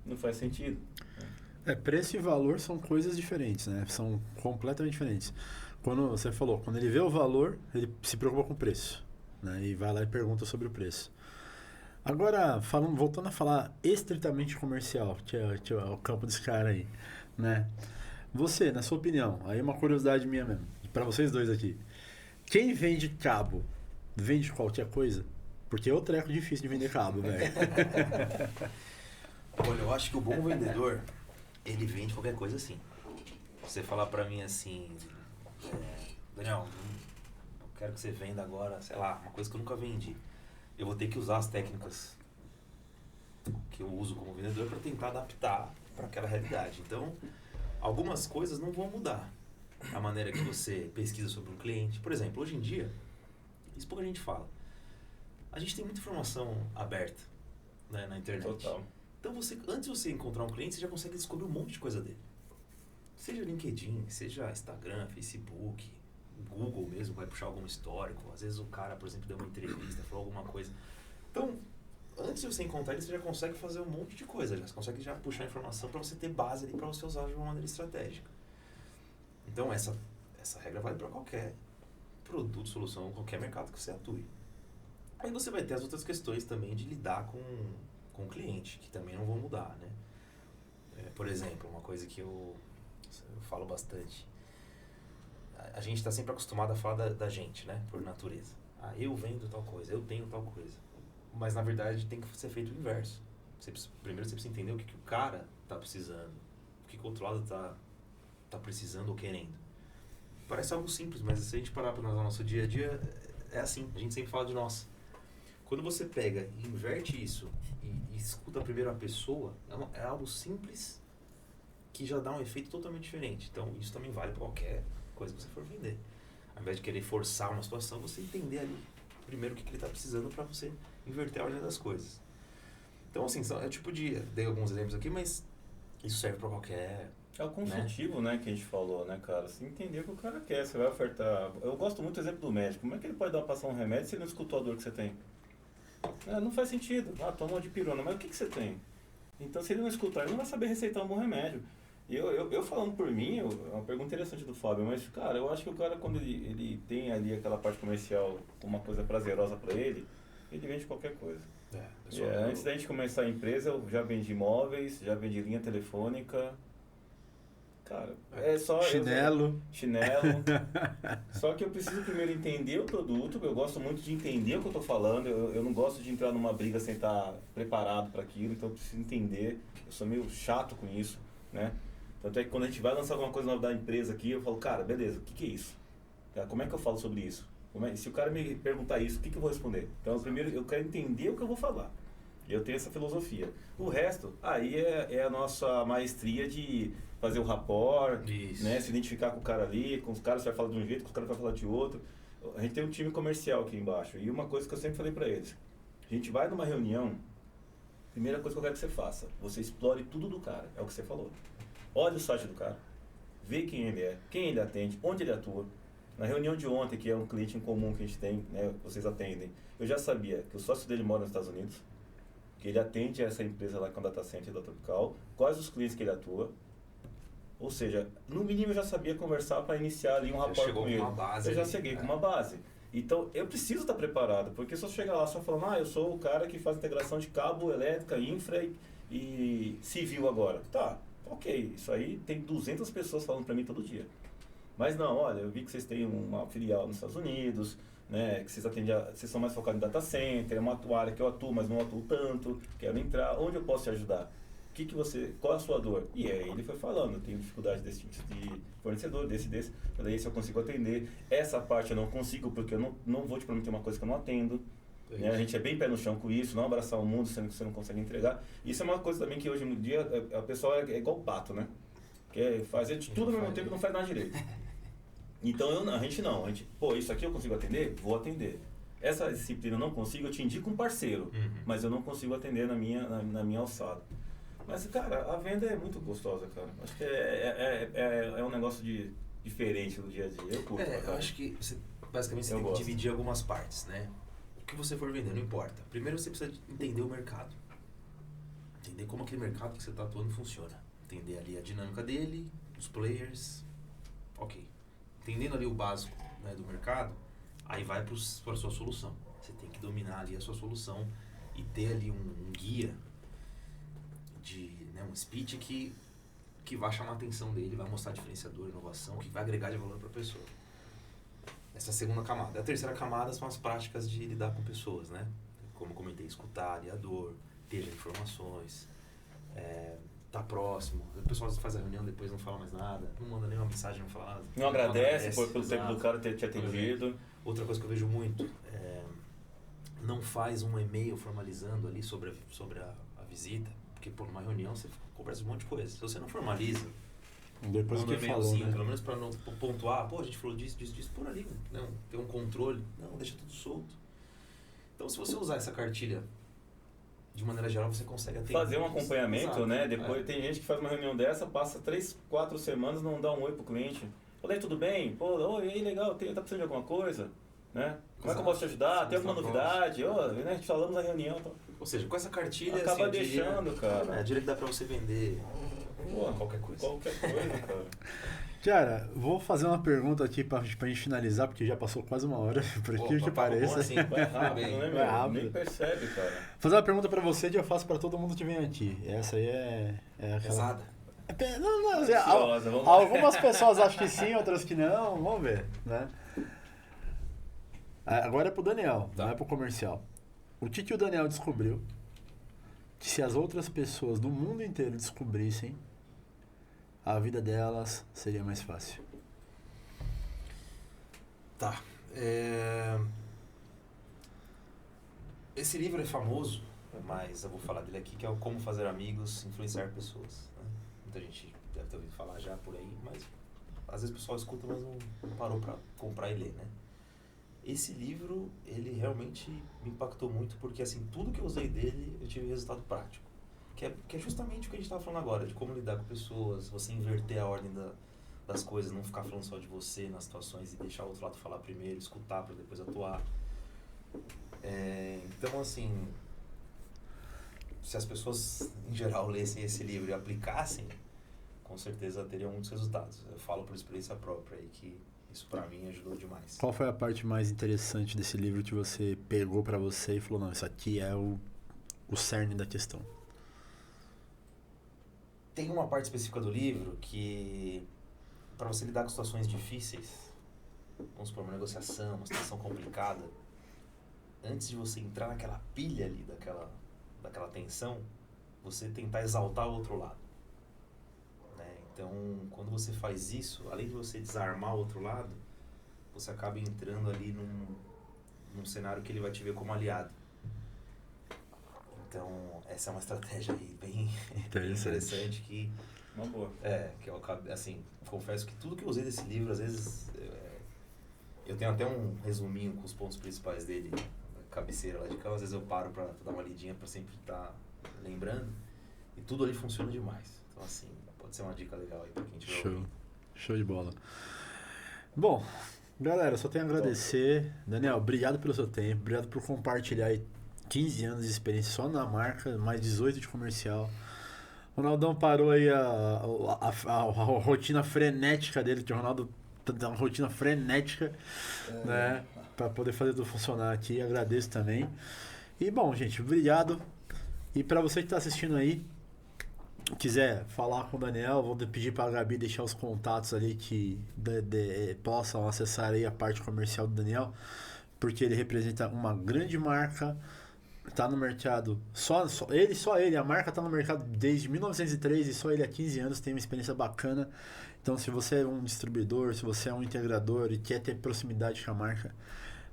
Não faz sentido. Preço e valor são coisas diferentes, né? São completamente diferentes. Quando você falou, quando ele vê o valor, ele se preocupa com o preço, né? E vai lá e pergunta sobre o preço. Agora, voltando a falar estritamente comercial, que é o campo desse cara aí, né? Você, na sua opinião, aí uma curiosidade minha mesmo, para vocês dois aqui. Quem vende cabo, vende qualquer coisa? Porque é o treco difícil de vender cabo, velho. Olha, eu acho que o bom vendedor, ele vende qualquer coisa assim. Você falar pra mim assim, Daniel, eu quero que você venda agora, sei lá, uma coisa que eu nunca vendi. Eu vou ter que usar as técnicas que eu uso como vendedor para tentar adaptar para aquela realidade. Então, algumas coisas não vão mudar. A maneira que você pesquisa sobre um cliente. Por exemplo, hoje em dia, isso pouca gente fala. A gente tem muita informação aberta, né, na internet. Total. Então, antes de você encontrar um cliente, você já consegue descobrir um monte de coisa dele. Seja LinkedIn, seja Instagram, Facebook, Google mesmo, vai puxar algum histórico. Às vezes o cara, por exemplo, deu uma entrevista, falou alguma coisa. Então, antes de você encontrar ele, você já consegue fazer um monte de coisa. Você consegue já puxar informação para você ter base ali para você usar de uma maneira estratégica. Então, essa regra vale para qualquer produto, solução, qualquer mercado que você atue. Aí você vai ter as outras questões também de lidar com o cliente, que também não vão mudar, né? Por exemplo, uma coisa que eu falo bastante. A gente está sempre acostumado a falar da gente, né? Por natureza. Eu vendo tal coisa, eu tenho tal coisa. Mas, na verdade, tem que ser feito o inverso. Primeiro você precisa entender o que o cara está precisando. O que o outro lado está precisando ou querendo. Parece algo simples, mas se a gente parar para analisar o nosso dia a dia, é assim. A gente sempre fala de nós. Quando você pega e inverte isso e escuta primeiro a pessoa, é algo simples que já dá um efeito totalmente diferente. Então, isso também vale para qualquer coisa que você for vender. Ao invés de querer forçar uma situação, você entender ali primeiro o que ele está precisando para você inverter a ordem das coisas. Então, assim, dei alguns exemplos aqui, mas isso serve para qualquer... É o consultivo, né, que a gente falou, né, cara? Você entender o que o cara quer, você vai ofertar... Eu gosto muito do exemplo do médico. Como é que ele pode passar um remédio se ele não escutou a dor que você tem? Não faz sentido. Toma uma dipirona, mas o que você tem? Então, se ele não escutar, ele não vai saber receitar um bom remédio. Eu falando por mim, é uma pergunta interessante do Fábio, mas, cara, eu acho que o cara, quando ele tem ali aquela parte comercial, uma coisa prazerosa pra ele vende qualquer coisa. Antes da gente começar a empresa, eu já vendi imóveis, já vendi linha telefônica, cara, é só... Chinelo. Só que eu preciso primeiro entender o produto, eu gosto muito de entender o que eu tô falando, eu não gosto de entrar numa briga sem estar preparado para aquilo, então eu preciso entender, eu sou meio chato com isso, né? Tanto é que quando a gente vai lançar alguma coisa nova da empresa aqui, eu falo, cara, beleza, o que é isso? Como é que eu falo sobre isso? Se o cara me perguntar isso, o que eu vou responder? Então, primeiro, eu quero entender o que eu vou falar. Eu tenho essa filosofia. O resto, aí é a nossa maestria de fazer o rapport, né? Se identificar com o cara ali, com os caras você vai falar de um jeito, com os caras vai falar de outro. A gente tem um time comercial aqui embaixo, e uma coisa que eu sempre falei pra eles, a gente vai numa reunião, primeira coisa que eu quero que você faça, você explore tudo do cara, é o que você falou. Olha o site do cara, vê quem ele é, quem ele atende, onde ele atua. Na reunião de ontem, que é um cliente em comum que a gente tem, né, vocês atendem, eu já sabia que o sócio dele mora nos Estados Unidos, que ele atende essa empresa lá com a Data Center da Tropical, quais os clientes que ele atua. Ou seja, no mínimo eu já sabia conversar para iniciar ali um rapport com ele. Eu já cheguei com uma base. Então eu preciso estar preparado, porque se eu chegar lá só falando, eu sou o cara que faz integração de cabo, elétrica, infra e civil agora. Tá, ok, isso aí tem 200 pessoas falando para mim todo dia. Mas não, olha, eu vi que vocês têm uma filial nos Estados Unidos, né, que vocês são mais focados em data center, é uma área que eu atuo, mas não atuo tanto, quero entrar, onde eu posso te ajudar? Qual é a sua dor? E aí ele foi falando, eu tenho dificuldade desse tipo de fornecedor, desse. Falei, esse eu consigo atender. Essa parte eu não consigo, porque eu não vou te prometer uma coisa que eu não atendo. Né? A gente é bem pé no chão com isso, não abraçar o mundo sendo que você não consegue entregar. Isso é uma coisa também que hoje em dia a pessoa é igual pato, né? Quer fazer de tudo ao mesmo tempo e não faz nada direito. Então a gente, isso aqui eu consigo atender? Vou atender. Essa disciplina eu não consigo, eu te indico um parceiro, mas eu não consigo atender na minha alçada. Mas, cara, a venda é muito gostosa, cara. Acho que é um negócio diferente do dia a dia. Eu curto, eu acho que basicamente você tem que dividir algumas partes, né? O que você for vender, não importa. Primeiro você precisa entender o mercado. Entender como aquele mercado que você está atuando funciona. Entender ali a dinâmica dele, os players. Ok. Entendendo ali o básico, né, do mercado, aí vai para a sua solução. Você tem que dominar ali a sua solução e ter ali um guia um speech que vai chamar a atenção dele, vai mostrar diferenciador, inovação, que vai agregar de valor para a pessoa. Essa é a segunda camada. A terceira camada são as práticas de lidar com pessoas, né? Como eu comentei, escutar ali a dor, ter informações, tá próximo. O pessoal faz a reunião, depois não fala mais nada, não manda nenhuma mensagem, não fala nada. Não agradece pelo tempo do cara ter te atendido. Outra coisa que eu vejo muito, não faz um e-mail formalizando ali sobre a visita. Porque, numa reunião você conversa um monte de coisa. Se você não formaliza, depois que falou, né? Pelo menos para não pontuar, a gente falou disso, por ali. Não, tem um controle. Não, deixa tudo solto. Então, se você usar essa cartilha de maneira geral, você consegue atender. Fazer um acompanhamento, exato, né? Depois tem gente que faz uma reunião dessa, passa 3, 4 semanas, não dá um oi pro cliente. Oi, tudo bem? Pô, oi, legal, tá precisando de alguma coisa? Né? Como é que eu posso te ajudar? Tem alguma novidade? Né? A gente falamos na reunião. Ou seja, com essa cartilha... Acaba assim, deixando, cara. Direito dá pra você vender qualquer coisa. Qualquer coisa, cara. Cara, vou fazer uma pergunta aqui pra gente finalizar, porque já passou quase uma hora, por aqui que pareça. Assim, vai rápido, né, meu? Rápido. Nem percebe, cara. Fazer uma pergunta pra você que eu faço pra todo mundo que vem aqui. Essa aí é aquela... Pesada? Não, algumas pessoas acham que sim, outras que não. Vamos ver, né? Agora é pro Daniel, não é pro comercial. O que o Daniel descobriu que se as outras pessoas do mundo inteiro descobrissem, a vida delas seria mais fácil? Tá. Esse livro é famoso, mas eu vou falar dele aqui, que é o Como Fazer Amigos, Influenciar Pessoas. Né? Muita gente deve ter ouvido falar já por aí, mas às vezes o pessoal escuta, mas não parou para comprar e ler, né? Esse livro, ele realmente me impactou muito, porque assim, tudo que eu usei dele, eu tive resultado prático. Que é justamente o que a gente estava falando agora, de como lidar com pessoas, você inverter a ordem das coisas, não ficar falando só de você nas situações e deixar o outro lado falar primeiro, escutar para depois atuar. Então, assim, se as pessoas, em geral, lessem esse livro e aplicassem, com certeza teriam muitos resultados. Eu falo por experiência própria aí que isso pra mim ajudou demais. Qual foi a parte mais interessante desse livro que você pegou pra você e falou, não, isso aqui é o cerne da questão? Tem uma parte específica do livro que, para você lidar com situações difíceis, vamos supor, uma negociação, uma situação complicada, antes de você entrar naquela pilha ali, daquela tensão, você tentar exaltar o outro lado. Então, quando você faz isso, além de você desarmar o outro lado, você acaba entrando ali num cenário que ele vai te ver como aliado. Então, essa é uma estratégia aí bem interessante que Uma boa. Que eu, assim, confesso que tudo que eu usei desse livro, às vezes, eu tenho até um resuminho com os pontos principais dele, na cabeceira lá de cama, às vezes eu paro pra dar uma lidinha pra sempre estar lembrando, e tudo ali funciona demais. Então, assim, pode ser uma dica legal aí pra quem tiver ouvindo. Show de bola. Bom, galera, só tenho a agradecer. Daniel, obrigado pelo seu tempo, obrigado por compartilhar aí 15 anos de experiência só na marca, mais 18 de comercial. O Ronaldão parou aí a rotina frenética dele, que o Ronaldo tem uma rotina frenética, né? Pra poder fazer tudo funcionar aqui. Agradeço também. E bom, gente, obrigado. E pra você que tá assistindo aí, quiser falar com o Daniel, vou pedir pra Gabi deixar os contatos ali que possam acessar aí a parte comercial do Daniel, porque ele representa uma grande marca. Tá no mercado, só ele, a marca tá no mercado desde 1903 e só ele há 15 anos, tem uma experiência bacana. Então, se você é um distribuidor, se você é um integrador e quer ter proximidade com a marca,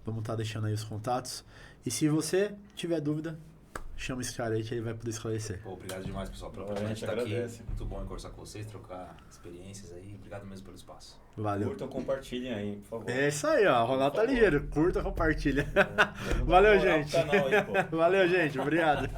vamos estar deixando aí os contatos. E se você tiver dúvida, chama esse cara aí que ele vai poder esclarecer. Pô, obrigado demais, pessoal, pela oportunidade de estar aqui. Muito bom conversar com vocês, trocar experiências aí. Obrigado mesmo pelo espaço. Valeu. Curtam, compartilhem aí, por favor. É isso aí, ó. O Ronaldo tá ligeiro. Curta, compartilha. Valeu, gente. Canal aí, pô. Valeu, gente. Obrigado.